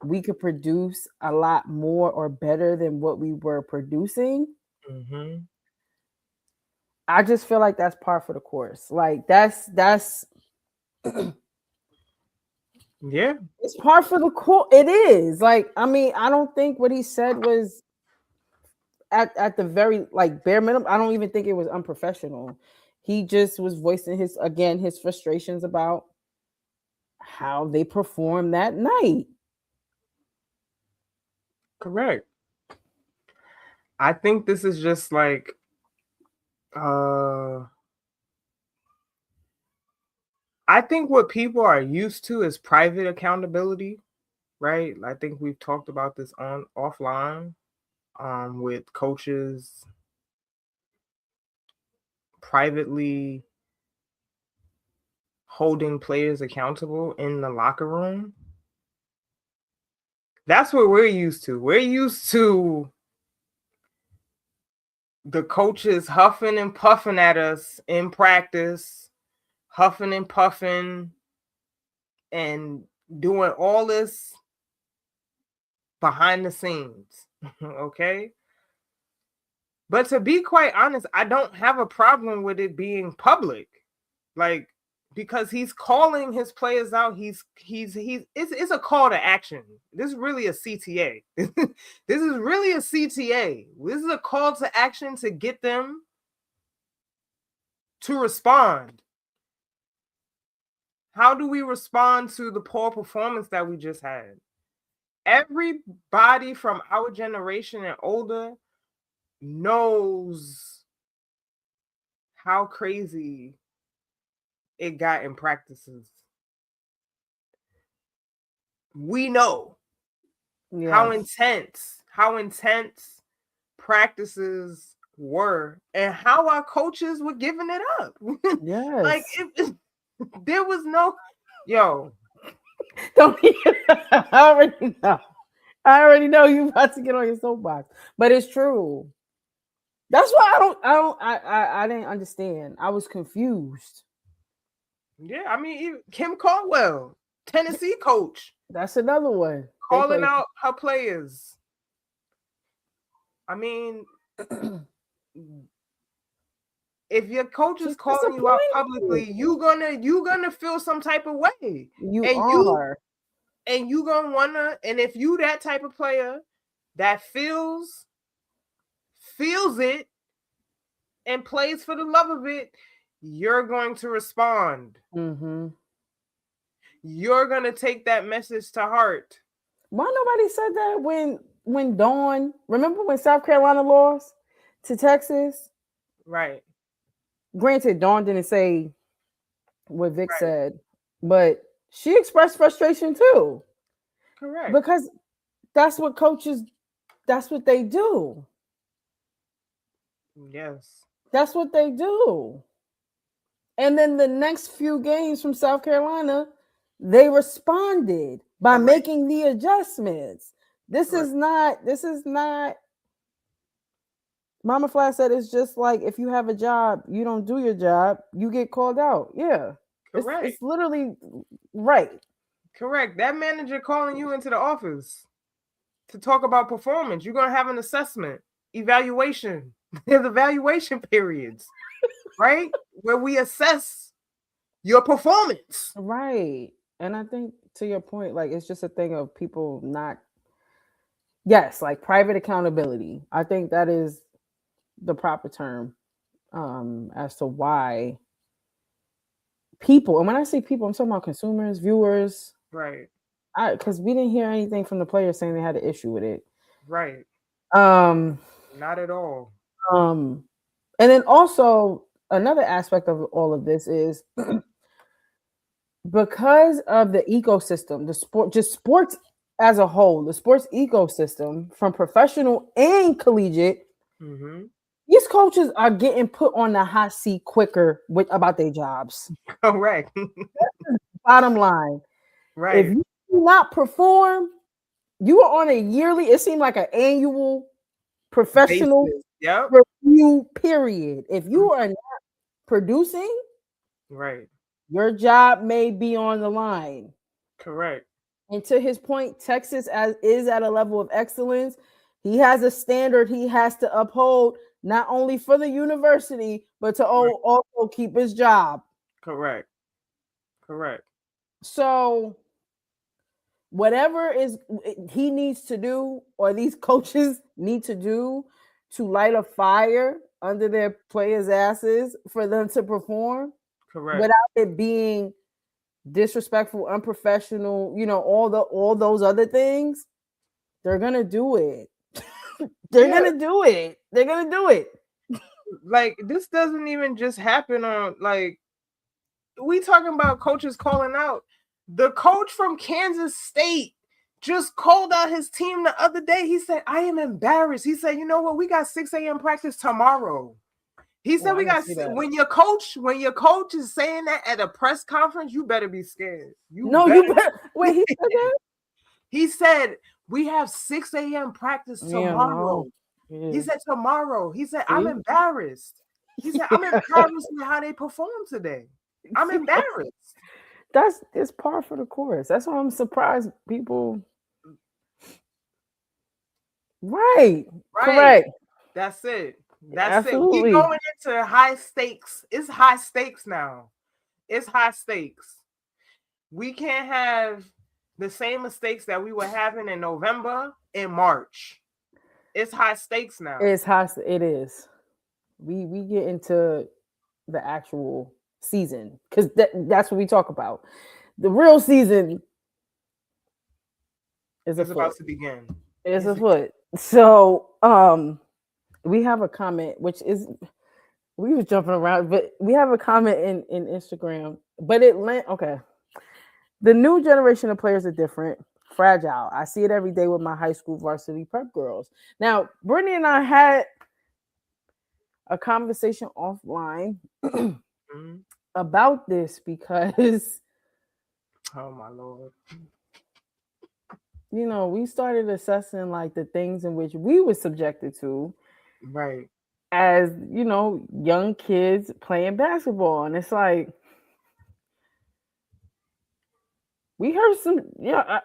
we could produce a lot more or better than what we were producing. Mm-hmm. I just feel like that's par for the course. Like that's Yeah. it's par for the course. It is. Like, I mean, I don't think what he said was at the very like bare minimum. I don't even think it was unprofessional. He just was voicing his frustrations about how they performed that night. Correct. I think this is just like I think what people are used to is private accountability, right? I think we've talked about this on offline with coaches privately holding players accountable in the locker room. That's what we're used to. We're used to the coaches huffing and puffing at us in practice, huffing and puffing and doing all this behind the scenes. Okay. But to be quite honest, I don't have a problem with it being public. Like, because he's calling his players out. It's a call to action. This is really a CTA. This is really a CTA. This is a call to action to get them to respond. How do we respond to the poor performance that we just had? Everybody from our generation and older knows how crazy it got in practices. We know how intense practices were and how our coaches were giving it up. Yes. Like there was no I already know you about to get on your soapbox, but it's true. That's why I didn't understand. I was confused. Yeah, I mean, Kim Caldwell, Tennessee coach. That's another one. Calling out her players. I mean, if your coach is calling you out publicly, you gonna feel some type of way. And you gonna wanna, and if you that type of player that feels it and plays for the love of it, you're going to respond. Mm-hmm. You're gonna take that message to heart. Why nobody said that when Dawn? Remember when South Carolina lost to Texas? Right. Granted, Dawn didn't say what Vic said, but she expressed frustration too. Correct. Because that's what coaches, that's what they do. Yes. That's what they do. And then the next few games from South Carolina, they responded by making the adjustments. This is not Mama Flash said it's just like if you have a job, you don't do your job, you get called out. Yeah. Correct. It's literally right. Correct. That manager calling you into the office to talk about performance. You're gonna have an assessment, evaluation. There's evaluation periods, right? Where we assess your performance. Right. And I think to your point, like it's just a thing of people not like private accountability. I think that is the proper term as to why people, and when I say people, I'm talking about consumers, viewers. Right. Because we didn't hear anything from the players saying they had an issue with it. Right. Not at all. And then also another aspect of all of this is because of the ecosystem, sports as a whole, the sports ecosystem from professional and collegiate, these coaches are getting put on the hot seat quicker about their jobs. Correct. Bottom line. Right. If you do not perform, you are on a yearly, it seemed like an annual professional Yep. review period. If you are not producing, Right. your job may be on the line. Correct. And to his point, Texas is at a level of excellence. He has a standard he has to uphold, not only for the university, but to also keep his job. Correct. Correct. So whatever is he needs to do, or these coaches need to do to light a fire under their players' asses for them to perform, correct, without it being disrespectful, unprofessional, all those other things, they're gonna do it. They're gonna do it. They're gonna do it. Like, this doesn't even just happen on, like, we talking about coaches calling out. The coach from Kansas State just called out his team the other day. He said, I am embarrassed. He said, you know what? We got 6 a.m. practice tomorrow. He said, when your coach is saying that at a press conference, you better be scared. You better. Wait, he said that? He said, we have 6 a.m. practice tomorrow. Yeah. He said tomorrow. He said, I'm embarrassed. He said, I'm embarrassed with how they performed today. I'm embarrassed. It's par for the course. That's why I'm surprised people. Right. Correct. That's it. That's Absolutely. It. We're going into high stakes. It's high stakes now. It's high stakes. We can't have the same mistakes that we were having in November and March. It's high stakes now. It's high. It is. We get into the actual season, because that's what we talk about. The real season is about to begin. It's afoot. So we have a comment, which is, we were jumping around, but we have a comment in Instagram, but okay. The new generation of players are different, fragile. I see it every day with my high school varsity prep girls. Now, Brittany and I had a conversation offline about this, because oh my Lord, we started assessing like the things in which we were subjected to, right, as young kids playing basketball. And it's like, we heard some, now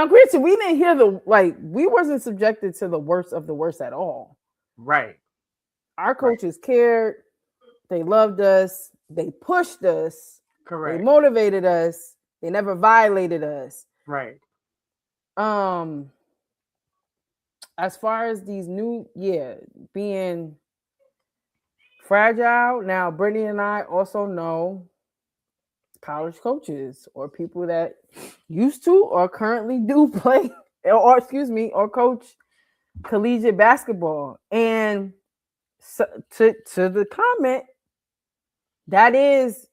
granted, we didn't hear we wasn't subjected to the worst of the worst at all. Right. Our coaches cared. They loved us. They pushed us. Correct. They motivated us. They never violated us. Right. As far as these new, being fragile. Now, Brittany and I also know college coaches or people that used to or currently do play or coach collegiate basketball. And so, to the comment, that is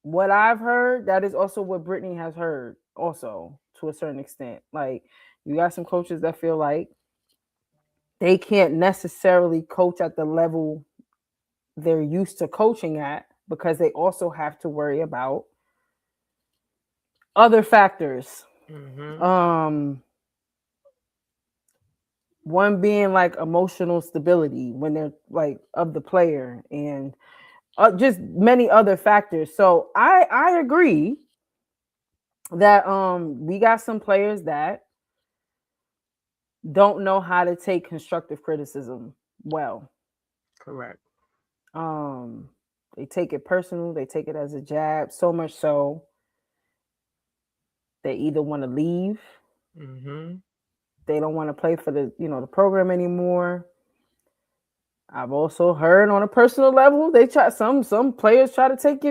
what I've heard. That is also what Brittany has heard, also, to a certain extent. Like, you got some coaches that feel like they can't necessarily coach at the level they're used to coaching at, because they also have to worry about other factors. Mm-hmm. One being like emotional stability when they're like of the player, and just many other factors. So I agree that we got some players that don't know how to take constructive criticism well. Correct. They take it personal. They take it as a jab, so much so they either want to leave. Mm-hmm. They don't want to play for the the program anymore. I've also heard on a personal level, they try some players try to take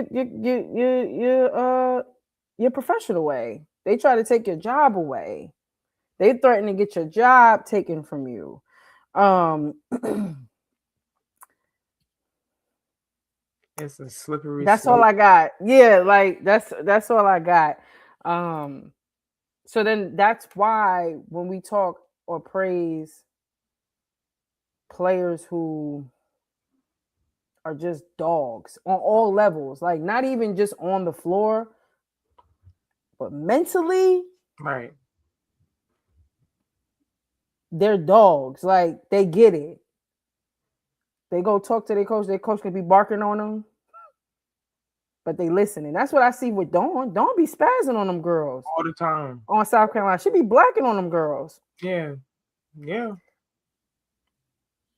your profession away. They try to take your job away. They threaten to get your job taken from you. It's a slippery. That's all I got. Yeah, like that's all I got. So then that's why when we talk or praise players who are just dogs on all levels, like not even just on the floor, but mentally, Right. They're dogs. Like, they get it. They go talk to their coach. Their coach could be barking on them, but they listening. That's what I see with Dawn. Dawn be spazzing on them girls All the time. on South Carolina. She be blacking on them girls. Yeah. Yeah.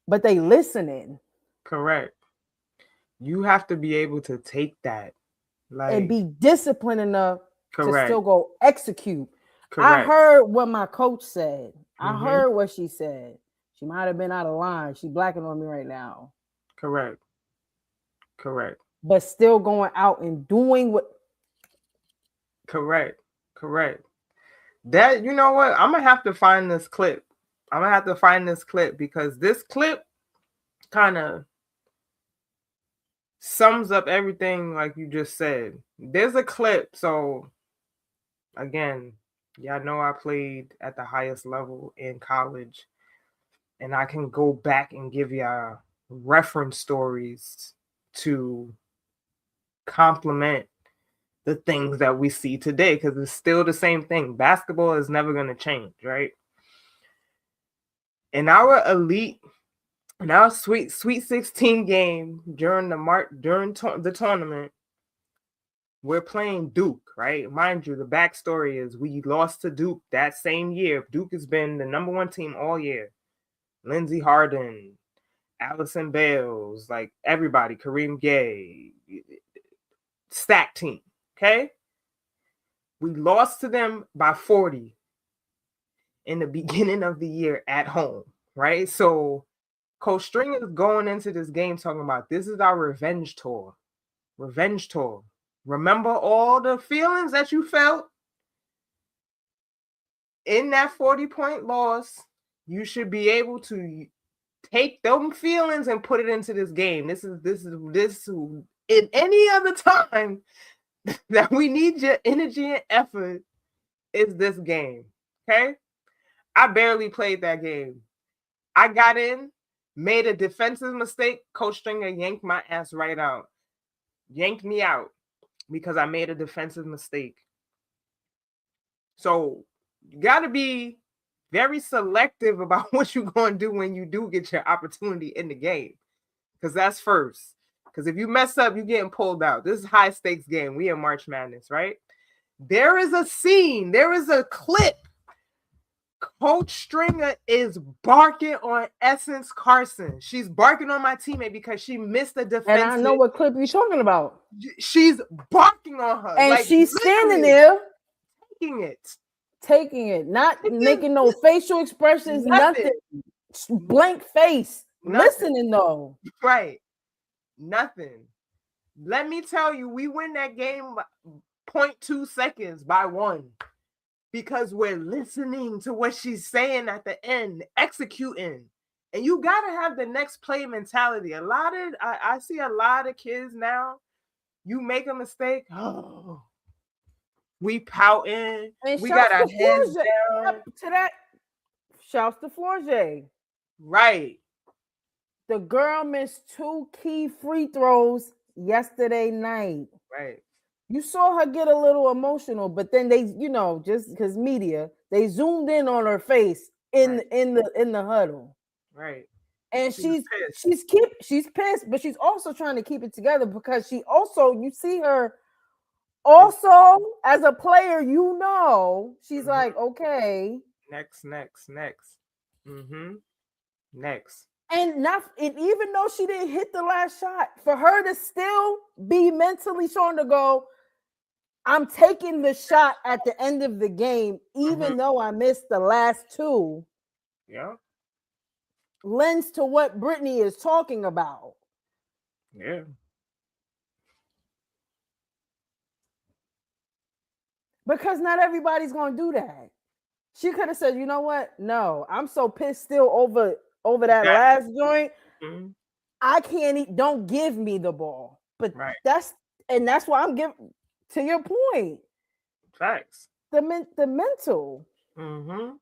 But they listening. Correct. You have to be able to take that. Like, and be disciplined enough correct. to still go execute. Correct. I heard what my coach said. I Mhm. heard what she said. She might have been out of line. She blacking on me right now. Correct. Correct. But still going out and doing what. Correct. Correct. That, you know what? I'm gonna have to find this clip. I'm gonna have to find this clip because this clip kind of sums up everything like you just said. There's a clip. So again, y'all know I played at the highest level in college, and I can go back and give y'all reference stories to complement the things that we see today, because it's still the same thing. Basketball is never going to change, right? In our Sweet 16 game during the tournament, we're playing Duke, right? Mind you, the backstory is we lost to Duke that same year. Duke has been the number one team all year. Lindsey Harden, Allison Bales, like everybody, Kareem Gay, stacked team, okay? We lost to them by 40 in the beginning of the year at home, right? So Coach String is going into this game talking about this is our revenge tour. Revenge tour. Remember all the feelings that you felt in that 40-point loss? You should be able to take them feelings and put it into this game. This in any other time that we need your energy and effort is this game. Okay? I barely played that game. I got in, made a defensive mistake. Coach Stringer yanked my ass right out. Yanked me out because I made a defensive mistake. So you got to be very selective about what you're going to do when you do get your opportunity in the game, because that's first. Because if you mess up, you're getting pulled out. This is a high stakes game. We in March Madness, right? There is a scene. There is a clip. Coach Stringer is barking on Essence Carson. She's barking on my teammate because she missed the defense. And I know what clip you're talking about. She's barking on her. And like, she's standing there. Taking it. Not making no facial expressions, nothing. Blank face. Listening though. Right. Nothing. Let me tell you, we win that game 0.2 seconds by 1. Because we're listening to what she's saying at the end, executing. And you got to have the next play mentality. I see a lot of kids now, you make a mistake, oh, we pouting, and we got our heads down. To that, shouts to Florge. Right. The girl missed 2 key free throws yesterday night. Right. You saw her get a little emotional, but then they, just because media, they zoomed in on her face in the huddle. Right. And she's pissed, but she's also trying to keep it together because you see her also as a player, she's like, okay. Next. Mm-hmm. Next. And even though she didn't hit the last shot, for her to still be mentally strong to go, I'm taking the shot at the end of the game, even though I missed the last 2. Yeah. Lends to what Brittany is talking about. Yeah. Because not everybody's going to do that. She could have said, you know what? No, I'm so pissed still over that last joint. Mm-hmm. I can't don't give me the ball. But that's why I'm giving, to your point. Facts. The mental. Mm-hmm.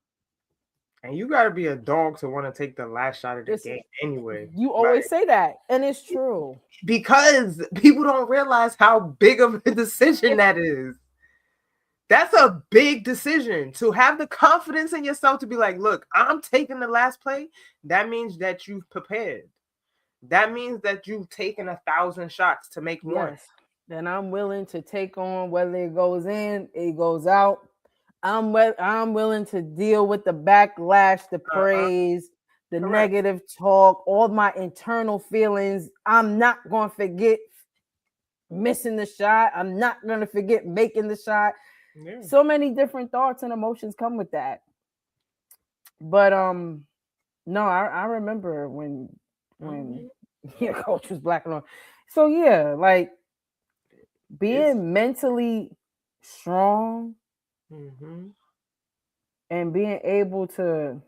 And you got to be a dog to want to take the last shot of the game anyway. You always say that, and it's true. Because people don't realize how big of a decision that is. That's a big decision. To have the confidence in yourself to be like, look, I'm taking the last play. That means that you've prepared. That means that you've taken 1,000 shots to make one. Yes. Then I'm willing to take on whether it goes in, it goes out. I'm willing to deal with the backlash, the praise, the Correct. negative talk, all my internal feelings. I'm not going to forget missing the shot. I'm not going to forget making the shot. Yeah. So many different thoughts and emotions come with that. But no, I remember when your coach was black and on. So yeah, like being mentally strong and being able to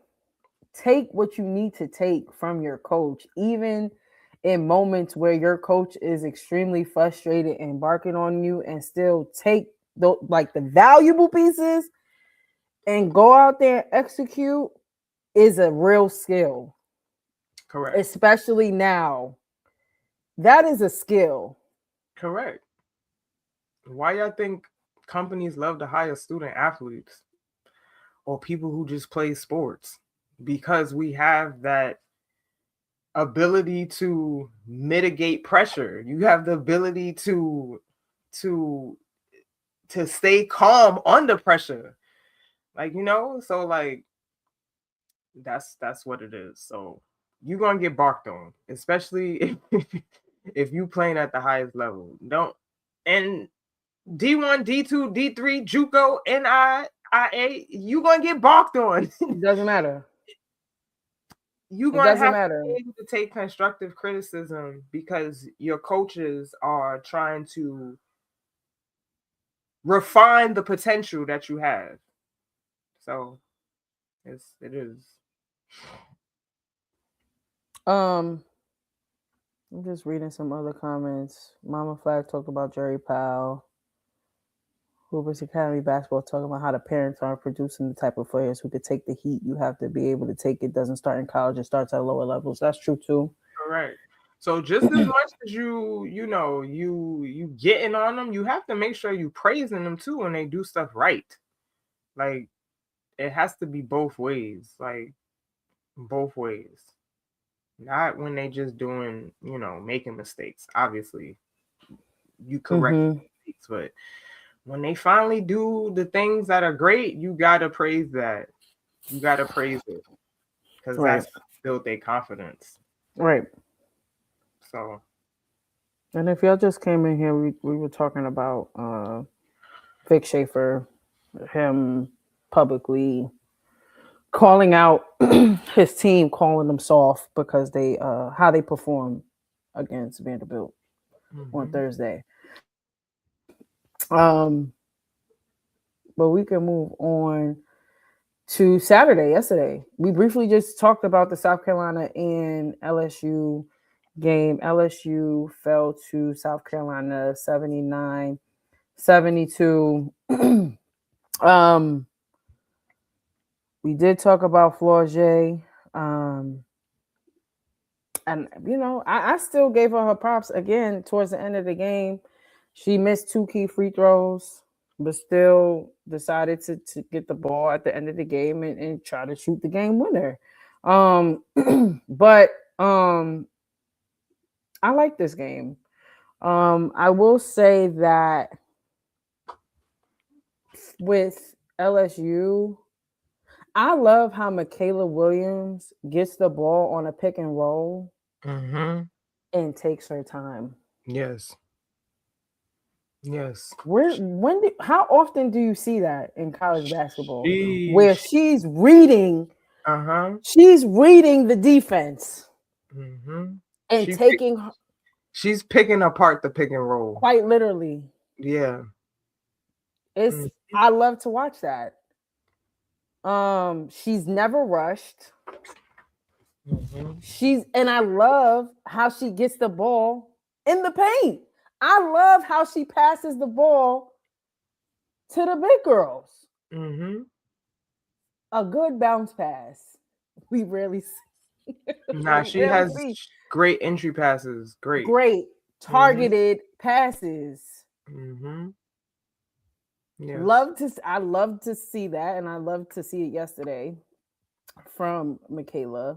take what you need to take from your coach, even in moments where your coach is extremely frustrated and barking on you, and still take the valuable pieces and go out there and execute is a real skill. Correct. Especially now. That is a skill. Correct. Why y'all think companies love to hire student athletes or people who just play sports? Because we have that ability to mitigate pressure. You have the ability to stay calm under pressure. Like, so like that's what it is. So you're gonna get barked on, especially if you playing at the highest level. And D1, D2, D3, JUCO, NIIA, you gonna get barked on. It doesn't matter. You're gonna have to be able to take constructive criticism because your coaches are trying to refine the potential that you have. So it is. I'm just reading some other comments. Mama Flag talked about Jerry Powell. Hoopers Academy basketball talking about how the parents aren't producing the type of players who could take the heat. You have to be able to take it. Doesn't start in college. It starts at lower levels. That's true too. Correct. So just as much as you getting on them, you have to make sure you praising them too when they do stuff right. Like it has to be both ways. Like both ways. Not when they just doing, making mistakes. Obviously, you correct mistakes, but when they finally do the things that are great, you gotta praise that. You gotta praise it because that's built their confidence. Right. So. And if y'all just came in here, we were talking about Vic Schaefer, him publicly calling out his team, calling them soft because they how they performed against Vanderbilt on Thursday. But we can move on to yesterday. We briefly just talked about the South Carolina and LSU game. LSU fell to South Carolina 79-72. We did talk about Flau'jae. And I still gave her props again towards the end of the game. She missed 2 key free throws, but still decided to get the ball at the end of the game and try to shoot the game winner. But I like this game. I will say that with LSU, I love how Michaela Williams gets the ball on a pick and roll and takes her time. Yes. How often do you see that in college basketball where she's reading? She's reading the defense and she's picking apart the pick and roll. Quite literally. Yeah. I love to watch that. She's never rushed. And I love how she gets the ball in the paint. I love how she passes the ball to the big girls. A good bounce pass. We rarely see. She has great entry passes. Great targeted passes. Yes. I love to see that, and I love to see it yesterday from Michaela.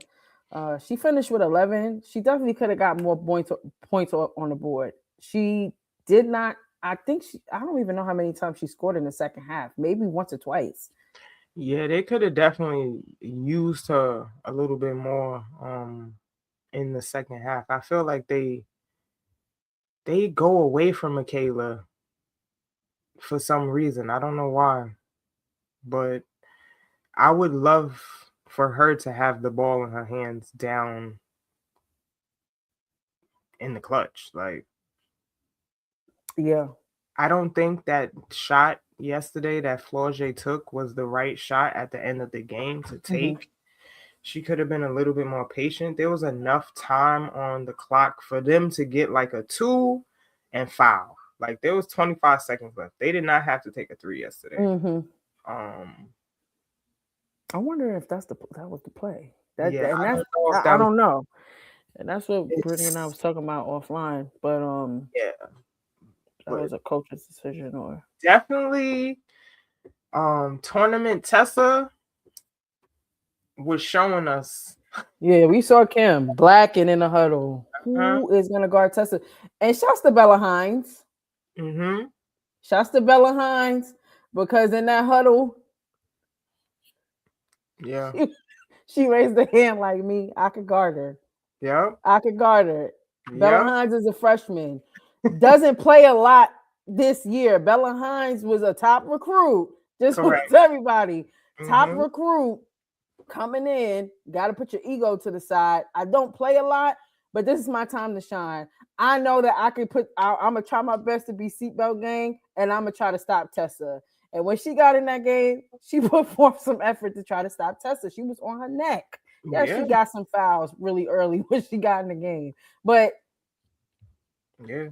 She finished with 11. She definitely could have got more points on the board. She did not. I think I don't even know how many times she scored in the second half. Maybe once or twice. Yeah, they could have definitely used her a little bit more in the second half. I feel like they go away from Michaela for some reason. I don't know why, but I would love for her to have the ball in her hands down in the clutch. Like, Yeah. I don't think that shot yesterday that Flaugier took was the right shot at the end of the game to take. Mm-hmm. She could have been a little bit more patient. There was enough time on the clock for them to get like a 2 and foul. Like, there was 25 seconds left. They did not have to take a 3 yesterday. Mm-hmm. I wonder if that was the play. I don't know. And that's what Brittany and I was talking about offline. But yeah, that was a coach's decision, or definitely tournament Tessa was showing us. Yeah, we saw Kim black and in the huddle. Who is gonna guard Tessa? And shouts to Bella Hines. Mm-hmm. Shouts to Bella Hines, because in that huddle, yeah, she raised the hand like me. I could guard her. Yeah, I could guard her. Yep. Bella Hines is a freshman. Doesn't play a lot this year. Bella Hines was a top recruit. Just to everybody. Top recruit coming in. Got to put your ego to the side. I don't play a lot, but this is my time to shine. I know that I can I'm going to try my best to be seatbelt gang, and I'm going to try to stop Tessa. And when she got in that game, she put forth some effort to try to stop Tessa. She was on her neck. Yeah, she got some fouls really early when she got in the game. But yeah,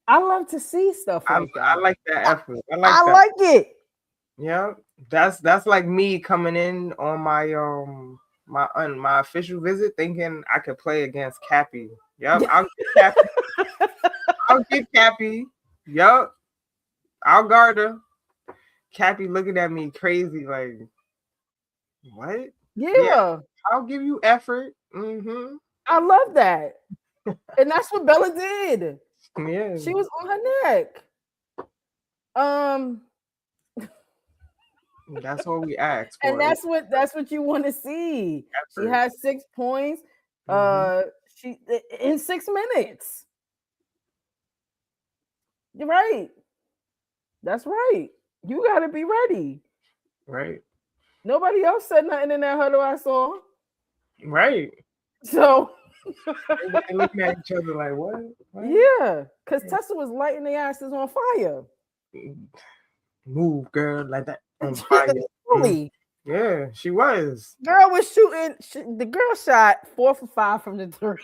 I love to see stuff like that. I like that effort. I like it. Yeah, that's like me coming in on my official visit thinking I could play against Cappy. Yep, I'll get Cappy. I'll get Cappy. Yep, I'll guard her. Cappy looking at me crazy like, what? Yeah. I'll give you effort. Mm-hmm. I love that. And that's what Bella did. Yeah. She was on her neck. That's what we asked for. And that's what you want to see. Effort. She had 6 points. She in 6 minutes. You're right. That's right. You got to be ready. Right. Nobody else said nothing in that huddle I saw. Right. So everybody looking at each other like, what? Yeah, because Tessa was lighting their asses on fire. Move, girl, like that on fire. Really? Yeah, she was. Girl was shooting. The girl shot 4 for 5 from the 3.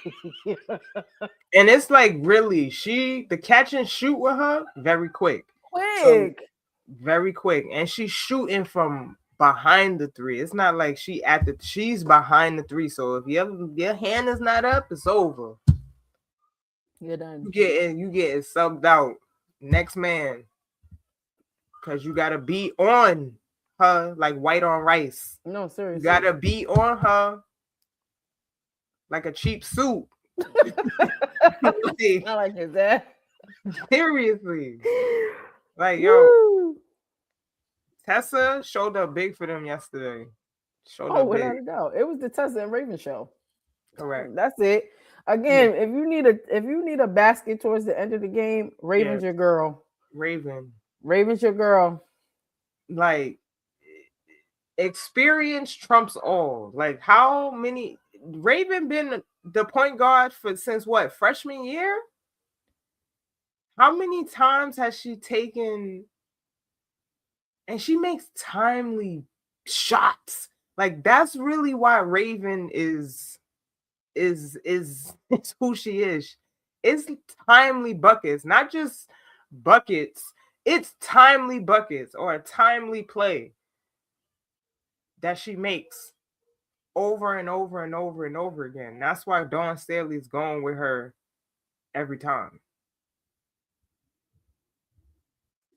And it's like, really, the catch and shoot with her very quick. Very quick. And she's shooting from behind the 3. It's not like she's behind the 3. So if your hand is not up, it's over. You're done. You getting subbed out. Next man. Because you gotta be on her like white on rice. No, seriously. You gotta be on her like a cheap suit. I like that. Seriously. Like, yo, Tessa showed up big for them yesterday. Without a doubt. It was the Tessa and Raven show. Correct. That's it. Again, if you need a basket towards the end of the game, Raven's your girl. Raven's your girl. Like, experience trumps all. Like, how many Raven been the point guard since what, freshman year? How many times has she taken and she makes timely shots? Like, that's really why Raven is who she is. It's timely buckets, not just buckets. It's timely buckets or a timely play that she makes over and over and over and over again. That's why Dawn Staley's going with her every time.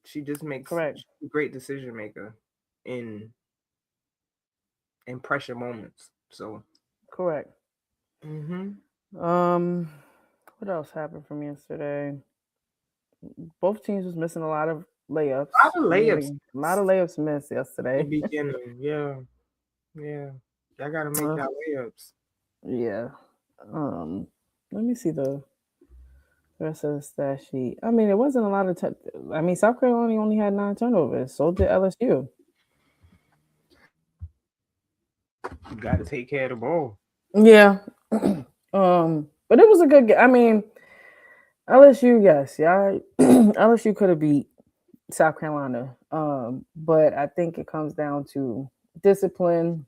She just makes Correct. a great decision maker in pressure moments. So correct. What else happened from yesterday? Both teams was missing a lot of layups. A lot of layups. A lot of layups missed yesterday. The beginning, yeah. I gotta make y'all layups. Yeah. Let me see the rest of the stat sheet. I mean, it wasn't a lot of. South Carolina only had 9 turnovers. So did LSU. You gotta take care of the ball. Yeah. But it was a good game. I mean, LSU, yes, yeah. LSU could have beat South Carolina. But I think it comes down to discipline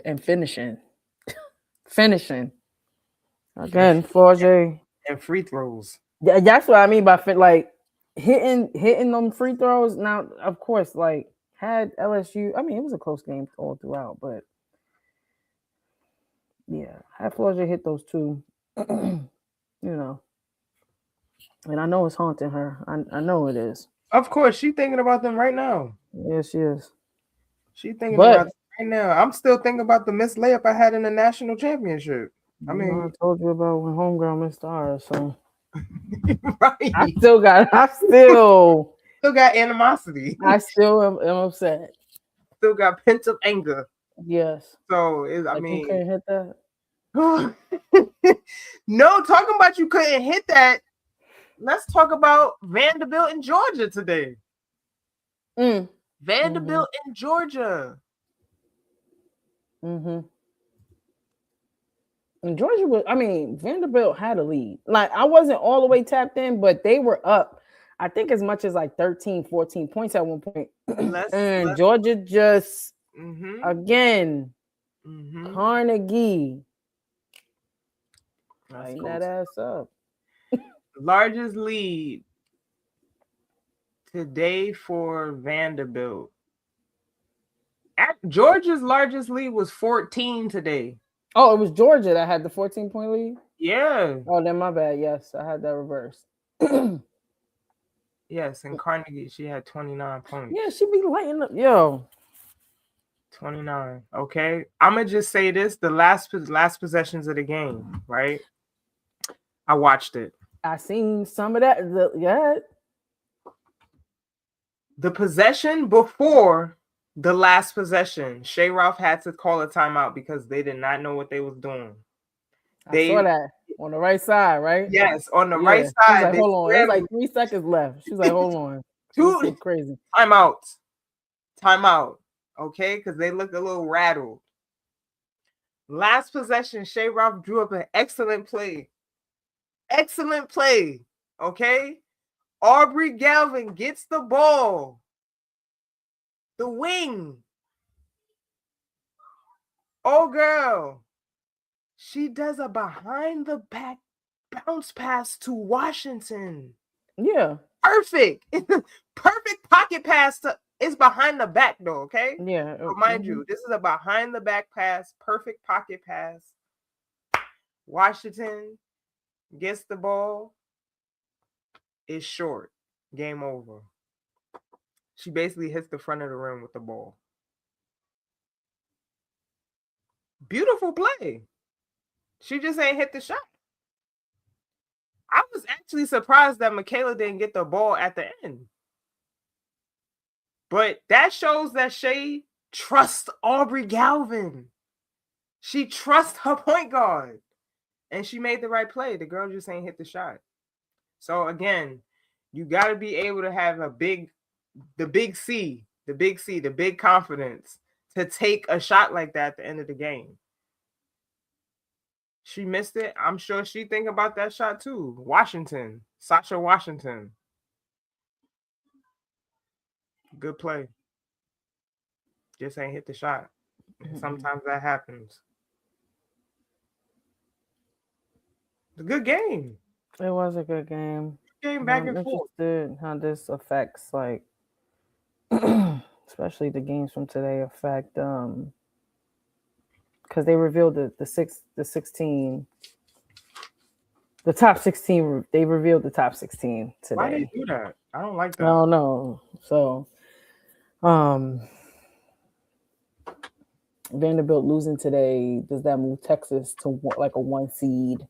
and finishing. Again, Flau'jae. And free throws. Yeah, that's what I mean by like hitting them free throws. Now, of course, like had LSU. I mean, it was a close game all throughout, but yeah, had Flau'jae hit those two, you know. And I know it's haunting her. I know it is. Of course, she's thinking about them right now. Yes, she is. She's thinking about them right now. I'm still thinking about the missed layup I had in the national championship. I mean, I told you about when homegirl missed ours, so right. I still got animosity. I still am upset. Still got pent up anger. Yes. So I mean, you couldn't hit that. No, talking about you couldn't hit that. Let's talk about Vanderbilt in Georgia today. Vanderbilt in Georgia. And Georgia was, Vanderbilt had a lead. Like, I wasn't all the way tapped in, but they were up, I think, as much as like 13, 14 points at one point. And Georgia just, again, Carnegie. Lighten that ass up. Largest lead today for Vanderbilt. Georgia's largest lead was 14 today. Oh, it was Georgia that had the 14-point lead? Yeah. Oh, then my bad. Yes, I had that reversed. Yes, and Carnegie, she had 29 points. Yeah, she be lighting up. Yo. 29. Okay. I'm going to just say this. The last possessions of the game, right? I watched it. I seen some of that. The possession before the last possession, Shea Ralph had to call a timeout because they did not know what they was doing. I saw that on the right side, right? Yes, on the right side. Like, hold on. There's like 3 seconds left. She's like, hold on. Two crazy. Timeout. Okay, because they look a little rattled. Last possession, Shea Ralph drew up an excellent play. Okay? Aubrey Galvin gets the ball. The wing. Oh, girl. She does a behind the back bounce pass to Washington. Yeah. Perfect. Perfect pocket pass to. It's behind the back though, okay? Yeah. Remind you, this is a behind the back pass, perfect pocket pass. Washington gets the ball. It's short. Game over. She basically hits the front of the rim with the ball. Beautiful play. She just ain't hit the shot. I was actually surprised that Michaela didn't get the ball at the end. But that shows that Shea trusts Aubrey Galvin. She trusts her point guard. And she made the right play. The girl just ain't hit the shot. So again, you got to be able to have the big confidence to take a shot like that at the end of the game. She missed it. I'm sure she think about that shot too. Sasha Washington. Good play. Just ain't hit the shot. And sometimes that happens. It's a good game. It was a good game. Game back and forth. How this affects, like, especially the games from today affect, because they revealed the 16 The top 16, they revealed the top 16 today. Why they do that? I don't like that. I don't know. So, Vanderbilt losing today, does that move Texas to like a 1 seed?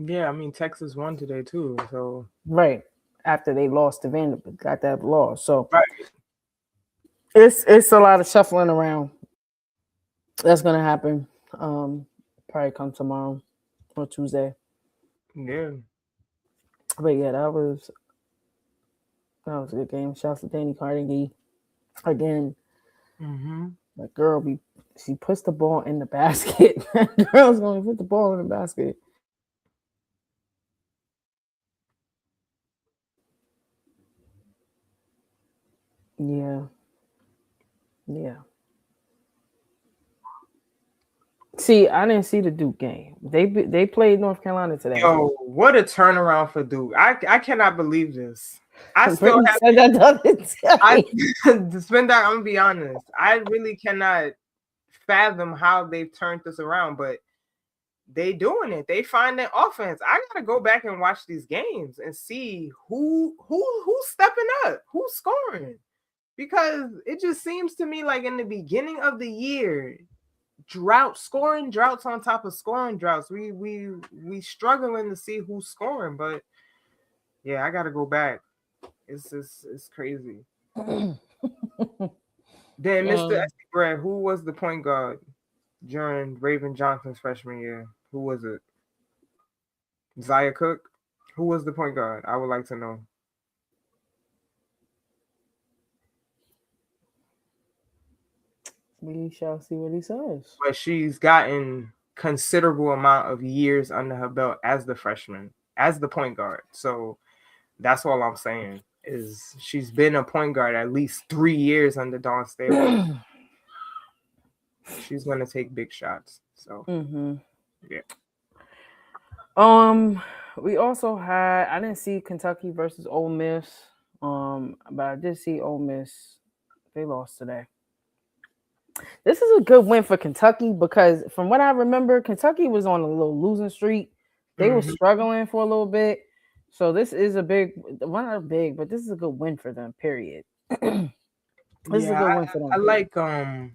Yeah, I mean Texas won today too. So right after they lost to Vanderbilt, got that loss. So right. It's a lot of shuffling around. That's gonna happen. Probably come tomorrow or Tuesday. Yeah. But yeah, that was a good game. Shouts to Danny Carnegie again. That girl she puts the ball in the basket. That girl's gonna put the ball in the basket. Yeah. See, I didn't see the Duke game. They played North Carolina today. Yo, what a turnaround for Duke! I cannot believe this. I still have said that the other day. I'm gonna be honest. I really cannot fathom how they've turned this around, but they doing it. They find their offense. I gotta go back and watch these games and see who's stepping up, who's scoring, because it just seems to me like in the beginning of the year, droughts on top of scoring droughts. We struggling to see who's scoring, but yeah, I gotta go back. It's crazy. Then Mr. Brad, who was the point guard during Raven Johnson's freshman year? Who was it? Zaya Cook? Who was the point guard? I would like to know. We shall see what he says. But she's gotten considerable amount of years under her belt as the freshman, as the point guard. So that's all I'm saying is she's been a point guard at least 3 years under Dawn Staley. She's going to take big shots. So, yeah. We also had, I didn't see Kentucky versus Ole Miss, but I did see Ole Miss. They lost today. This is a good win for Kentucky because from what I remember, Kentucky was on a little losing streak. They were struggling for a little bit. So this is a big, well, not big, but this is a good win for them, period. This is a good win for them.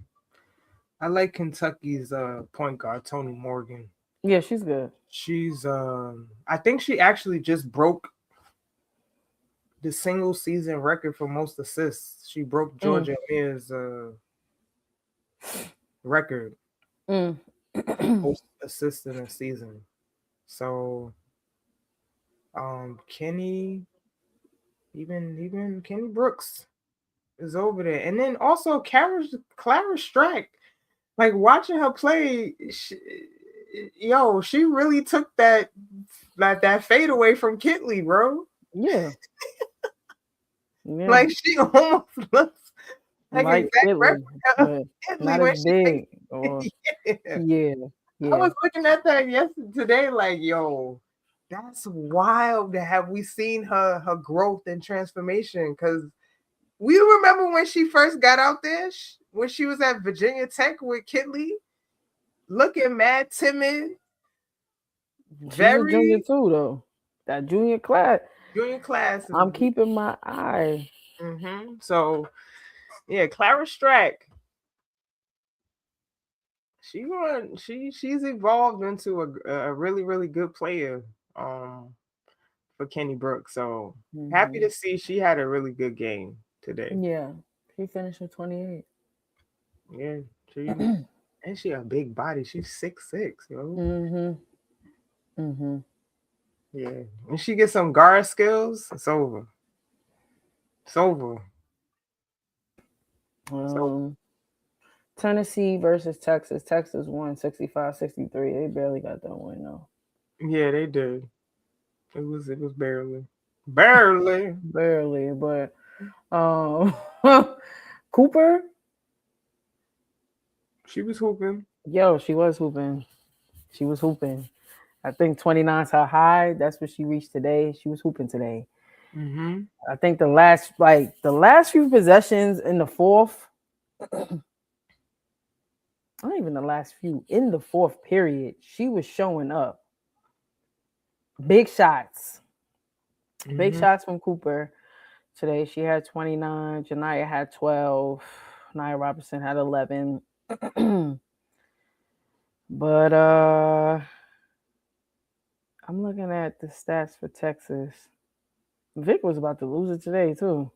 I like Kentucky's point guard, Toni Morgan. Yeah, she's good. She's I think she actually just broke the single season record for most assists. She broke Georgia Mears record. Most assists in a season. So Kenny, even Kenny Brooks is over there. And then also Clara Strack, like watching her play, she really took that fade away from Kitley, bro. Yeah. Like she almost looks like Kitley, not as big. Yeah. I was looking at that yesterday, like, yo, that's wild. Have we seen her growth and transformation? Because we remember when she first got out there, when she was at Virginia Tech with Kitley, looking mad timid. Very junior too, though. That junior class. I'm keeping my eye. So, yeah, Clara Strack. She's evolved into a really, really good player for Kenny Brooks. So happy to see she had a really good game today. Yeah, she finished with 28. Yeah, and she a big body. She's 6'6", yo. Yeah, when she gets some guard skills, it's over. Tennessee versus Texas. Texas won 65-63. They barely got that win though. Yeah, they did. It was barely. But Cooper. She was hooping. Yo, she was hooping. I think 29's her high. That's what she reached today. She was hooping today. I think the last few possessions in the fourth, not even the last few, in the fourth period, she was showing up. Big shots. Mm-hmm. Big shots from Cooper today. She had 29. Janiyah had 12. Nia Robertson had 11. But I'm looking at the stats for Texas. Vic was about to lose it today too.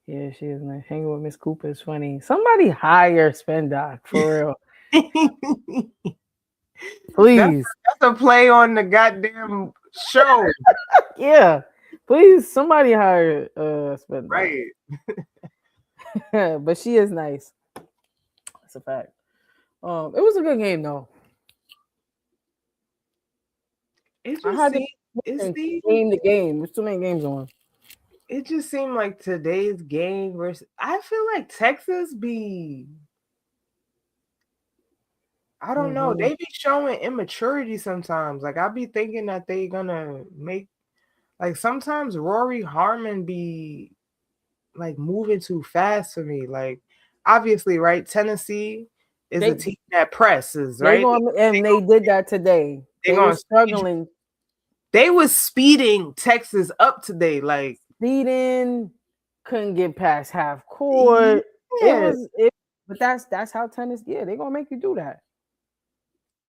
Yeah, she is nice. Hanging with Miss Cooper is funny. Somebody hire Spendock for real. Please. That's a play on the goddamn show. Yeah. Please, somebody hire Spendock. Right. But she is nice. That's a fact. It was a good game though. It I just had seemed, the game. There's too many games on. It just seemed like today's game versus. I feel like Texas be. I don't know. They be showing immaturity sometimes. Like I be thinking that they gonna make. Like sometimes Rory Harmon be like moving too fast for me. Like obviously, right? Tennessee is a team that presses, right? They did that today. They were struggling. They was speeding Texas up today, like speeding, couldn't get past half court. Yeah. But that's how tennis. Yeah, they're gonna make you do that.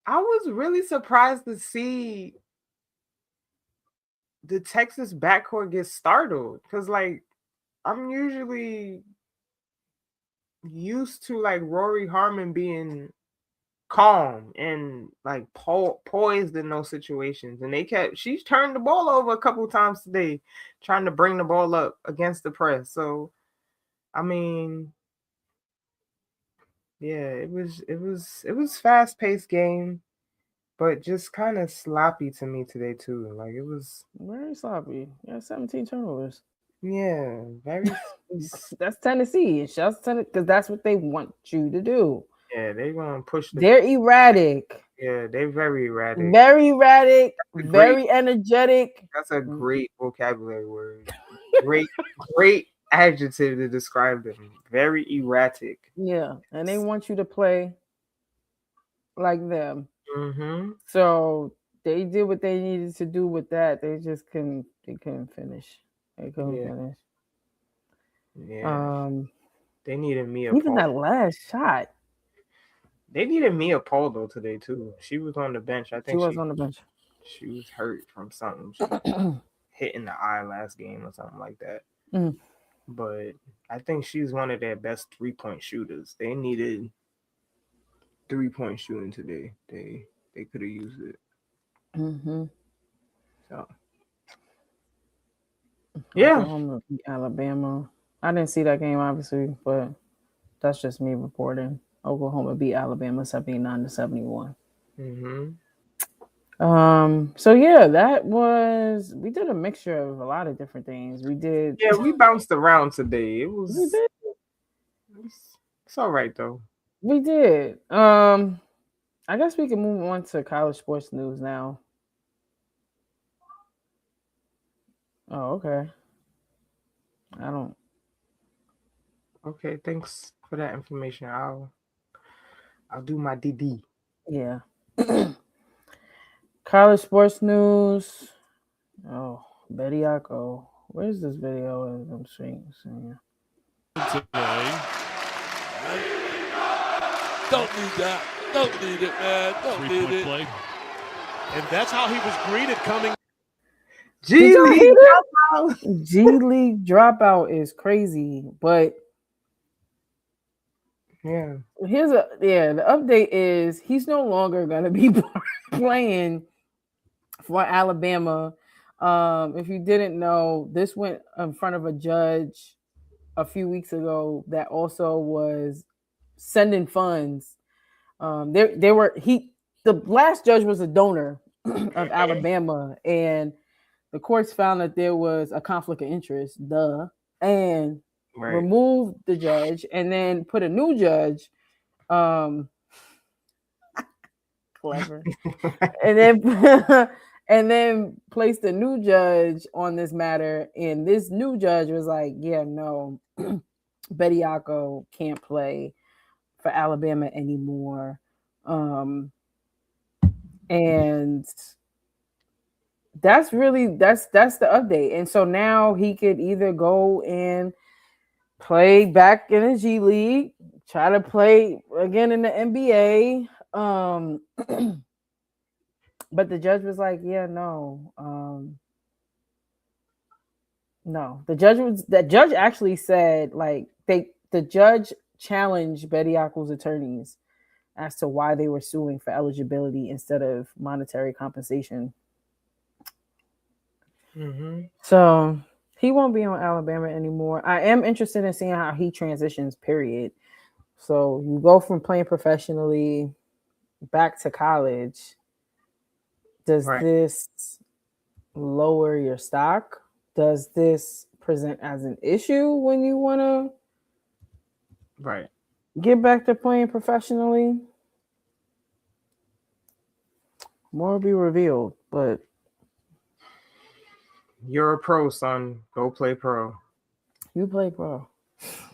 I was really surprised to see the Texas backcourt get startled because, like, I'm usually used to like Rory Harmon being calm and like poised in those situations, and she's turned the ball over a couple times today, trying to bring the ball up against the press. So, I mean, yeah, it was fast-paced game, but just kind of sloppy to me today too. Like it was very sloppy. Yeah, 17 turnovers. Yeah, very. That's Tennessee. It's just Tennessee because that's what they want you to do. Yeah, they're gonna push. They're erratic. Yeah, they're very erratic. Very erratic. Very energetic. That's a great vocabulary word. Great adjective to describe them. Very erratic. Yeah, and they want you to play like them. Mm-hmm. So they did what they needed to do with that. They just couldn't finish. They couldn't finish. Yeah. They needed Mia even that last shot. They needed Mia Poldo today too. She was on the bench. I think she was on the bench. She was hurt from something. She hit in the eye last game or something like that. Mm. But I think she's one of their best 3-point shooters. They needed 3-point shooting today. They could have used it. Mm-hmm. So yeah, Oklahoma beat Alabama. I didn't see that game obviously, but that's just me reporting. Oklahoma beat Alabama 79-71. Mm-hmm. So yeah, we did a mixture of a lot of different things. We bounced around today. It's all right though. We did. I guess we can move on to college sports news now. Oh, okay. Okay, thanks for that information. I'll do my DD. Yeah. College sports news. Oh, Bediako. Where's this video? I'm seeing. Today. Don't need that. Don't need it, man. Don't need it. Play. And that's how he was greeted coming. G League dropout. G League dropout is crazy, but yeah. The update is he's no longer gonna be playing for Alabama. If you didn't know, this went in front of a judge a few weeks ago that also was sending funds. The last judge was a donor of Alabama, and the courts found that there was a conflict of interest, and removed the judge and then put a new judge. Clever. and then placed a new judge on this matter, and this new judge was like, yeah, no, Bediako can't play for Alabama anymore. And that's the update. And so now he could either go and play back in the G League, try to play again in the NBA. But the judge was like, yeah, no. No. The judge actually said, like, the judge challenged Bediako's attorneys as to why they were suing for eligibility instead of monetary compensation. Mm-hmm. So he won't be on Alabama anymore. I am interested in seeing how he transitions, period. So you go from playing professionally back to college. Does this lower your stock? Does this present as an issue when you want to get back to playing professionally? More will be revealed, but you're a pro, son. Go play pro. You play pro.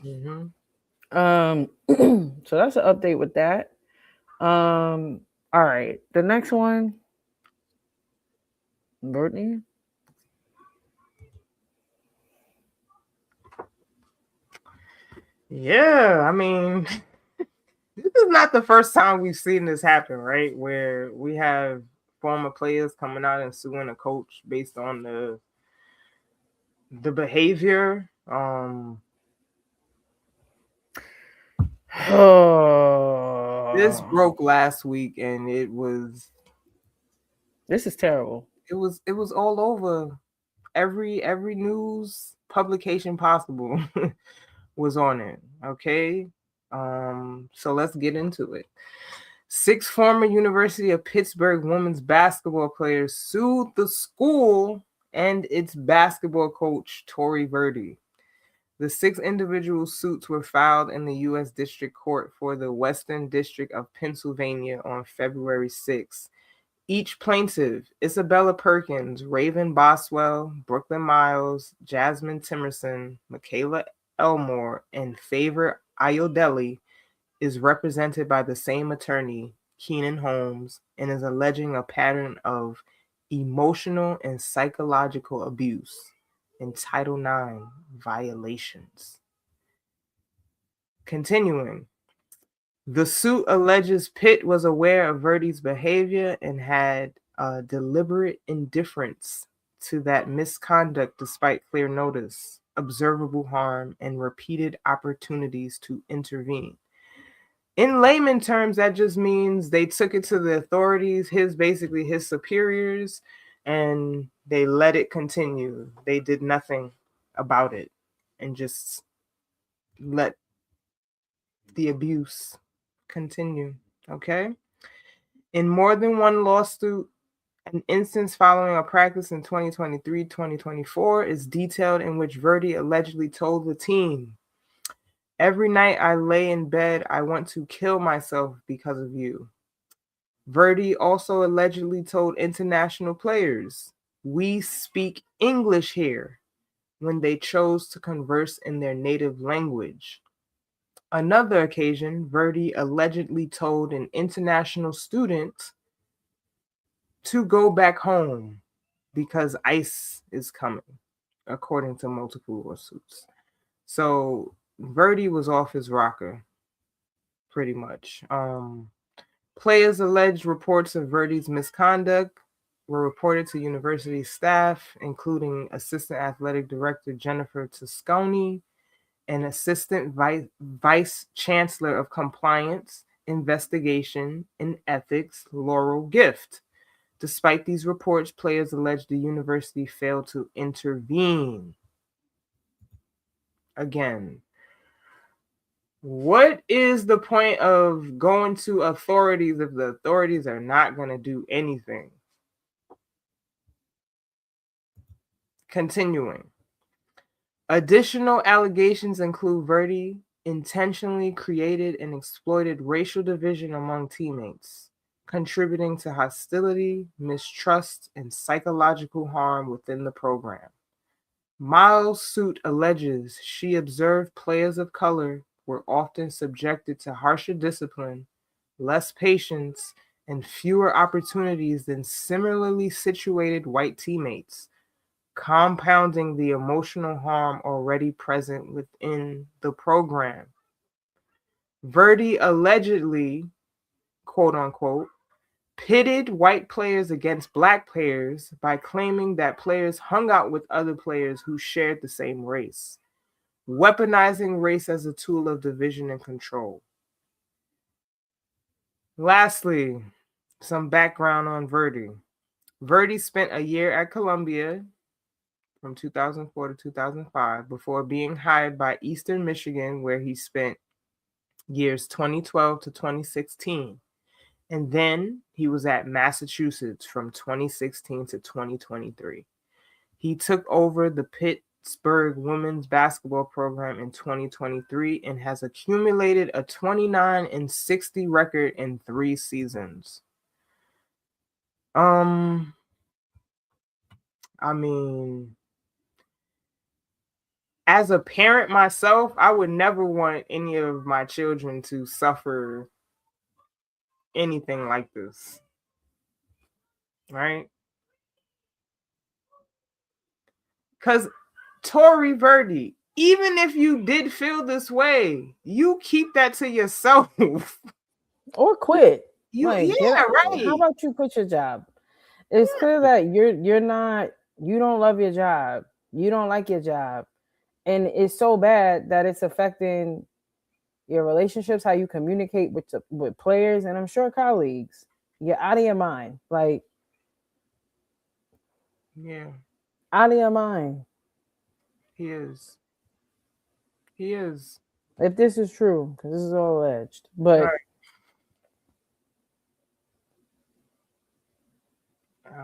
Mm-hmm. So that's an update with that. All right. The next one, Brittany. Yeah, I mean, this is not the first time we've seen this happen, right? Where we have former players coming out and suing a coach based on the behavior. This broke last week, and this is terrible. It was all over. Every news publication possible was on it. Okay. So let's get into it. 6 former University of Pittsburgh women's basketball players sued the school and its basketball coach, Tori Verdi. The 6 individual suits were filed in the U.S. District Court for the Western District of Pennsylvania on February 6. Each plaintiff, Isabella Perkins, Raven Boswell, Brooklyn Miles, Jasmine Timerson, Michaela Elmore, and Favor Iodelli, is represented by the same attorney, Keenan Holmes, and is alleging a pattern of emotional and psychological abuse and Title IX violations. Continuing, the suit alleges Pitt was aware of Verdi's behavior and had a deliberate indifference to that misconduct despite clear notice, observable harm, and repeated opportunities to intervene. In layman terms, that just means they took it to the authorities, his superiors, and they let it continue. They did nothing about it and just let the abuse continue. Okay? In more than one lawsuit, an instance following a practice in 2023-2024 is detailed in which Verdi allegedly told the team, "Every night I lay in bed, I want to kill myself because of you." Verdi also allegedly told international players, "We speak English here," when they chose to converse in their native language. Another occasion, Verdi allegedly told an international student to go back home because ICE is coming, according to multiple lawsuits. So Verdi was off his rocker, pretty much. Players' alleged reports of Verdi's misconduct were reported to university staff, including Assistant Athletic Director Jennifer Tosconi and Assistant Vice Chancellor of Compliance, Investigation, and Ethics, Laurel Gift. Despite these reports, players alleged the university failed to intervene. Again, what is the point of going to authorities if the authorities are not going to do anything? Continuing. Additional allegations include Verdi intentionally created and exploited racial division among teammates, contributing to hostility, mistrust, and psychological harm within the program. Miles' suit alleges she observed players of color were often subjected to harsher discipline, less patience, and fewer opportunities than similarly situated white teammates, compounding the emotional harm already present within the program. Verdi allegedly, quote unquote, pitted white players against black players by claiming that players hung out with other players who shared the same race, weaponizing race as a tool of division and control. Lastly, some background on Verdi. Verdi spent a year at Columbia from 2004 to 2005 before being hired by Eastern Michigan, where he spent years 2012 to 2016. And then he was at Massachusetts from 2016 to 2023. He took over the Pittsburgh women's basketball program in 2023 and has accumulated a 29-60 record in 3 seasons. I mean, as a parent myself, I would never want any of my children to suffer anything like this. Right? Because Tori Verdi, even if you did feel this way, you keep that to yourself. Or quit. Right. How about you quit your job? It's clear that you don't love your job. You don't like your job. And it's so bad that it's affecting your relationships, how you communicate with players, and I'm sure colleagues. You're out of your mind. Out of your mind. He is. If this is true, because this is all alleged. But right.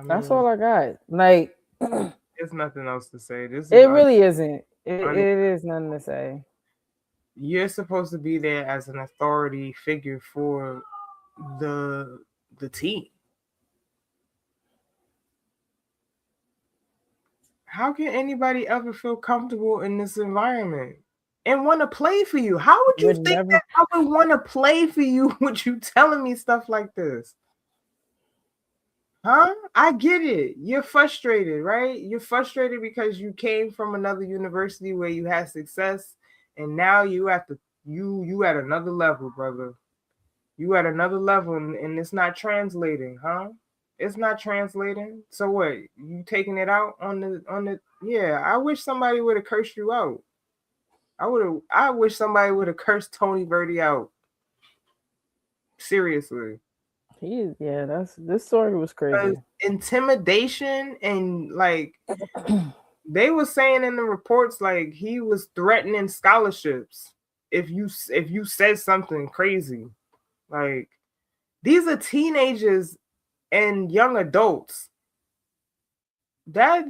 That's all I got. There's nothing else to say. Really isn't. It is nothing to say. You're supposed to be there as an authority figure for the team. How can anybody ever feel comfortable in this environment and want to play for you? How would you think that I would want to play for you with you telling me stuff like this? Huh? I get it. You're frustrated, right? You're frustrated because you came from another university where you had success, and now you at another level, brother. You at another level, and it's not translating, huh? It's not translating. So what? You taking it out on the? Yeah. I wish somebody would have cursed you out. I wish somebody would have cursed Tony Verdi out. Seriously. This story was crazy. Intimidation and they were saying in the reports he was threatening scholarships if you said something crazy. These are teenagers and young adults. That's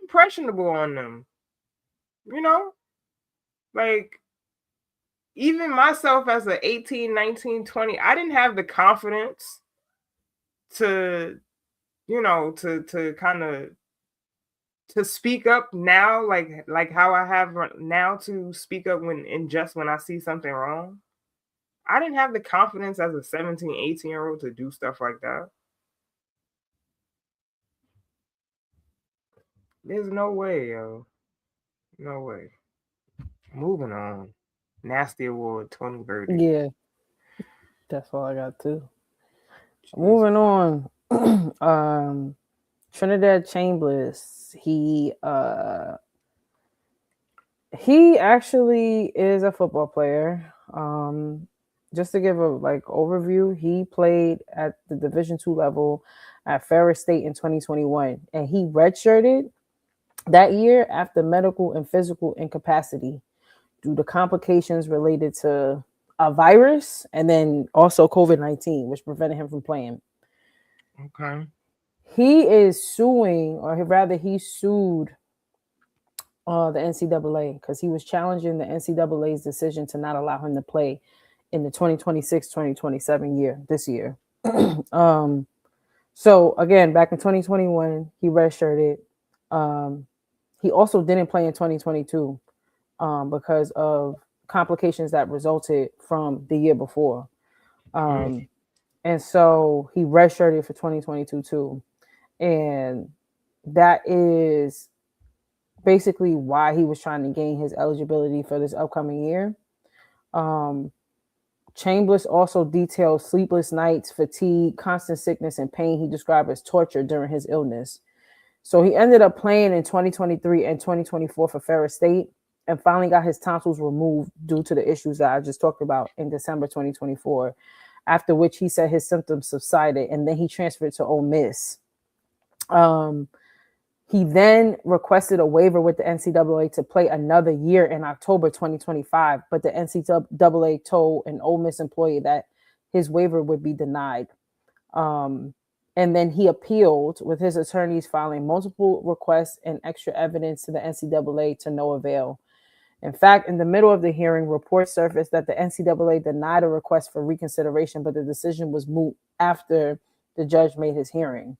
impressionable on them. Even myself as an 18, 19, 20, I didn't have the confidence to kind of to speak up now, like how I have now to speak up when I see something wrong. I didn't have the confidence as a 17, 18-year-old to do stuff like that. There's no way, yo. No way. Moving on. Nasty Award, Tony Verdi. Yeah. That's all I got too. Jeez. Moving on. Trinidad Chambers. He actually is a football player. Just to give a overview, he played at the Division II level at Ferris State in 2021, and he redshirted that year after medical and physical incapacity due to complications related to a virus and then also COVID-19, which prevented him from playing. Okay. He is suing, or rather he sued the NCAA because he was challenging the NCAA's decision to not allow him to play in the 2026-2027 year, this year. So again, back in 2021, he redshirted. He also didn't play in 2022 because of complications that resulted from the year before. And so he redshirted for 2022 too. And that is basically why he was trying to gain his eligibility for this upcoming year. Chambers also detailed sleepless nights, fatigue, constant sickness, and pain he described as torture during his illness. So he ended up playing in 2023 and 2024 for Ferris State and finally got his tonsils removed due to the issues that I just talked about in December 2024, after which he said his symptoms subsided, and then he transferred to Ole Miss. He then requested a waiver with the NCAA to play another year in October 2025, but the NCAA told an Ole Miss employee that his waiver would be denied. And then he appealed, with his attorneys filing multiple requests and extra evidence to the NCAA to no avail. In fact, in the middle of the hearing, reports surfaced that the NCAA denied a request for reconsideration, but the decision was moot after the judge made his hearing.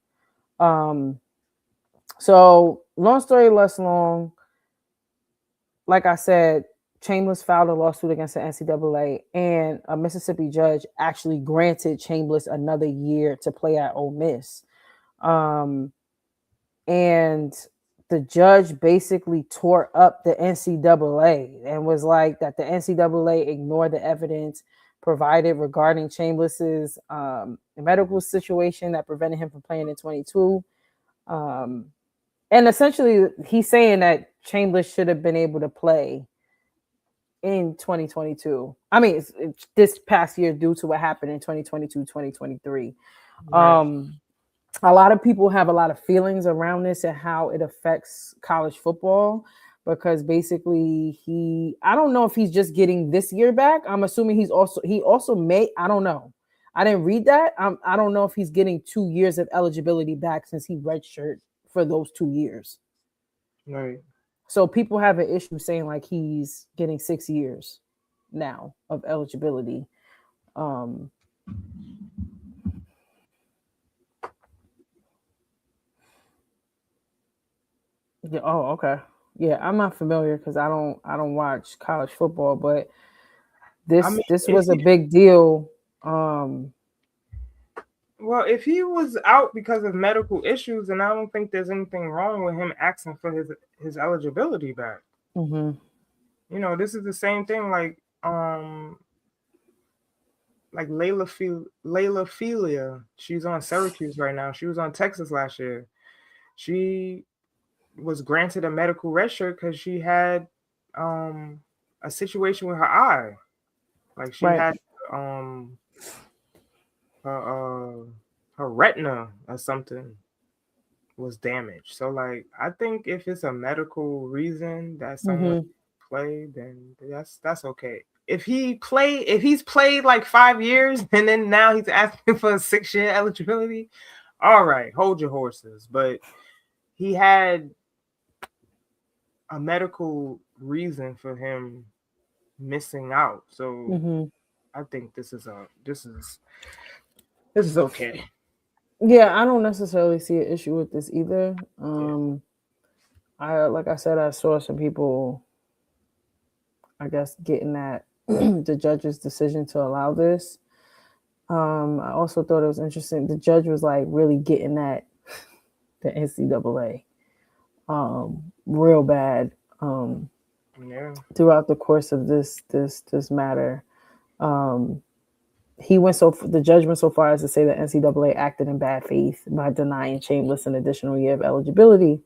So long story less long, like I said, Chambers filed a lawsuit against the NCAA, and a Mississippi judge actually granted Chambers another year to play at Ole Miss. And the judge basically tore up the NCAA and was like that the NCAA ignored the evidence provided regarding Chambers's medical situation that prevented him from playing in 22. And essentially, he's saying that Chambers should have been able to play in 2022. I mean, it's this past year due to what happened in 2022, 2023. Right. A lot of people have a lot of feelings around this and how it affects college football, because basically I don't know if he's just getting this year back. I'm assuming he also may, I don't know. I didn't read that. I don't know if he's getting 2 years of eligibility back since he redshirted for those 2 years. Right. So people have an issue saying like he's getting 6 years now of eligibility. Yeah. Oh, okay. Yeah, I'm not familiar because I don't watch college football, but this was a big deal. Well, if he was out because of medical issues, then I don't think there's anything wrong with him asking for his eligibility back. Mm-hmm. You know, this is the same thing like Layla Felia. She's on Syracuse right now. She was on Texas last year. She was granted a medical redshirt because she had a situation with her eye. Like she had her retina or something was damaged. So like I think if it's a medical reason that someone played, then that's okay. If he's played like 5 years and then now he's asking for a 6-year eligibility, all right, hold your horses. But he had a medical reason for him missing out. So I think this is okay. Yeah, I don't necessarily see an issue with this either. Like I said, I saw some people, I guess, getting at the judge's decision to allow this. I also thought it was interesting. The judge was like really getting at the NCAA real bad throughout the course of this matter. The judge went so far as to say that NCAA acted in bad faith by denying Chambers an additional year of eligibility.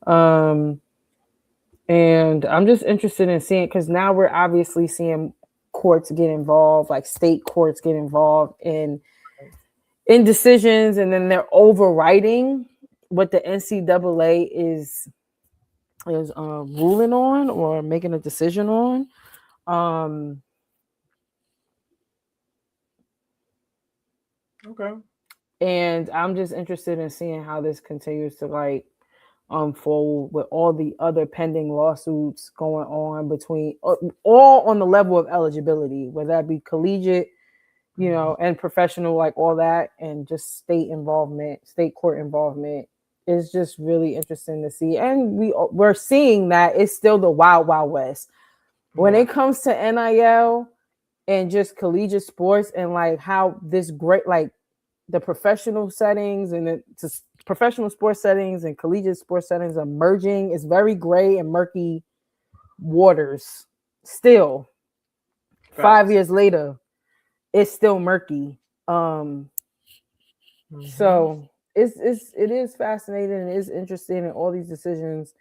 And I'm just interested in seeing, because now we're obviously seeing courts get involved, like state courts get involved in decisions, and then they're overriding what the NCAA is ruling on or making a decision on. Okay. And I'm just interested in seeing how this continues to like unfold with all the other pending lawsuits going on between all on the level of eligibility, whether that be collegiate, you know, and professional, like all that, and just state court involvement. Is just really interesting to see. And we're seeing that it's still the wild, wild west. When it comes to NIL, and just collegiate sports, and like how this great, like the professional settings and the professional sports settings and collegiate sports settings are merging. It's very gray and murky waters still. Facts. 5 years later, it's still murky. So it is fascinating and it is interesting, and all these decisions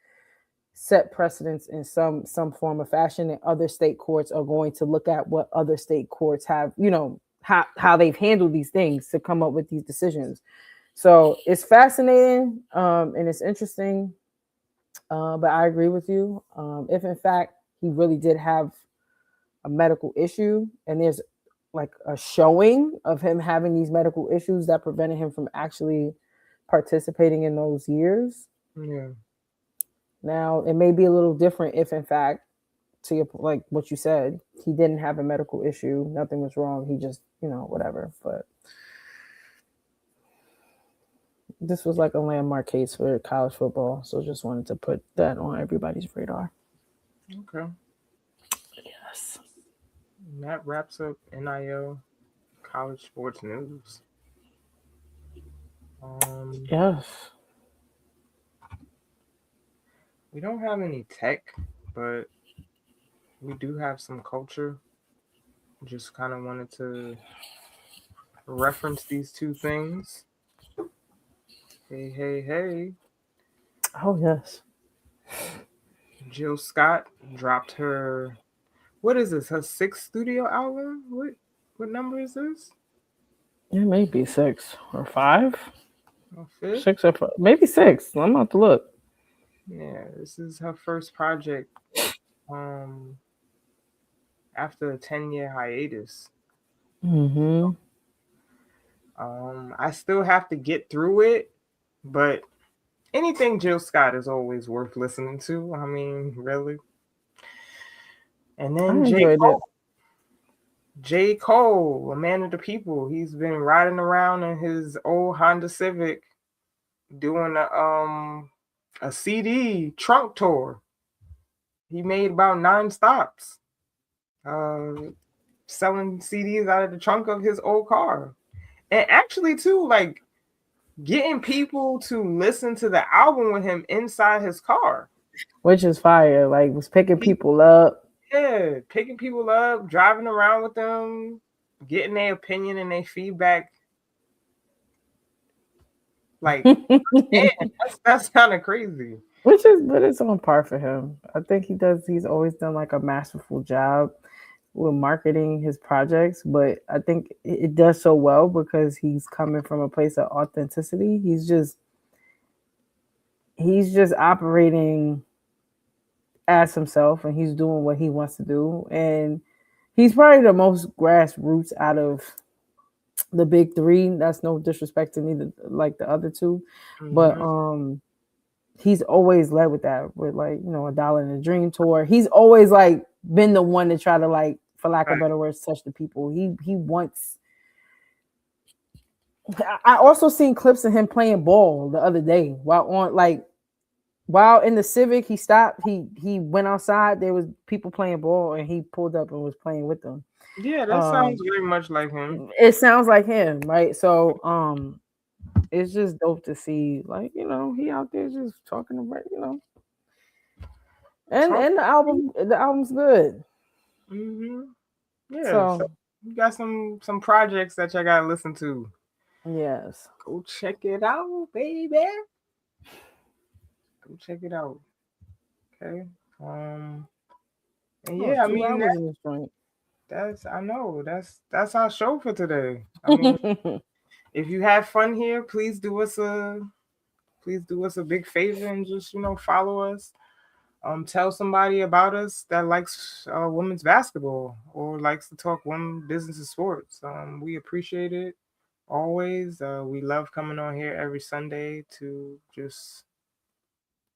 set precedents in some form of fashion, and other state courts are going to look at what other state courts have, how they've handled these things to come up with these decisions. So it's fascinating and it's interesting. But I agree with you. If in fact he really did have a medical issue, and there's like a showing of him having these medical issues that prevented him from actually participating in those years. Yeah. Now it may be a little different if in fact, to your, like what you said, he didn't have a medical issue, nothing was wrong, he just, whatever. But this was like a landmark case for college football, so just wanted to put that on everybody's radar. Okay. Yes. And that wraps up NIL college sports news. Yes. We don't have any tech, but we do have some culture. Just kind of wanted to reference these two things. Hey. Oh, yes. Jill Scott dropped her, what is this, her 6th studio album? What number is this? It may be 6 or 5. Or 5th? 6 or 5. Maybe 6. I'm about to look. Yeah, this is her first project after a 10-year hiatus. Mm-hmm. I still have to get through it, but anything Jill Scott is always worth listening to. I mean, really. And then J. Cole, a man of the people. He's been riding around in his old Honda Civic doing a CD trunk tour. He made about 9 stops selling CDs out of the trunk of his old car. And actually, too, like getting people to listen to the album with him inside his car. Which is fire. Like, was picking people up. Yeah, picking people up, driving around with them, getting their opinion and their feedback. Like, man, that's kind of crazy. But it's on par for him. I think he's always done like a masterful job with marketing his projects, but I think it does so well because he's coming from a place of authenticity. He's just operating as himself, and he's doing what he wants to do, and he's probably the most grassroots out of the big 3. That's no disrespect to neither, like the other 2, but he's always led with that, with like, a Dollar in a Dream tour. He's always like been the one to try to, like, for lack of better words, touch the people. He wants. I also seen clips of him playing ball the other day while in the Civic. He stopped. He went outside. There was people playing ball, and he pulled up and was playing with them. Yeah, that sounds very much like him. It sounds like him, right? So it's just dope to see, like, he out there just talking about, and the album's good. Yeah, so you got some projects that y'all gotta listen to. Yes, go check it out, baby. Go check it out. Okay. And yeah, I mean that's our show for today. I mean, if you have fun here, please do us a big favor and just follow us. Tell somebody about us that likes women's basketball or likes to talk women business and sports. We appreciate it always. We love coming on here every Sunday to just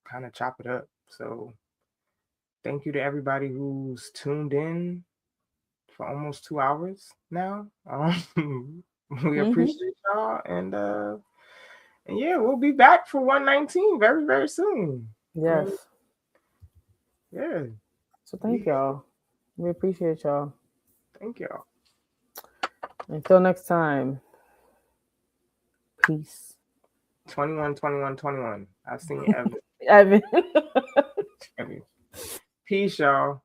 kind of chop it up. So thank you to everybody who's tuned in for almost 2 hours now. We appreciate y'all, and yeah, we'll be back for 119 very, very soon. Yes. Yeah. So thank y'all. We appreciate y'all. Thank y'all. Until next time. Peace. 21, 21, 21. I've seen Evan. Evan. Evan. Peace, y'all.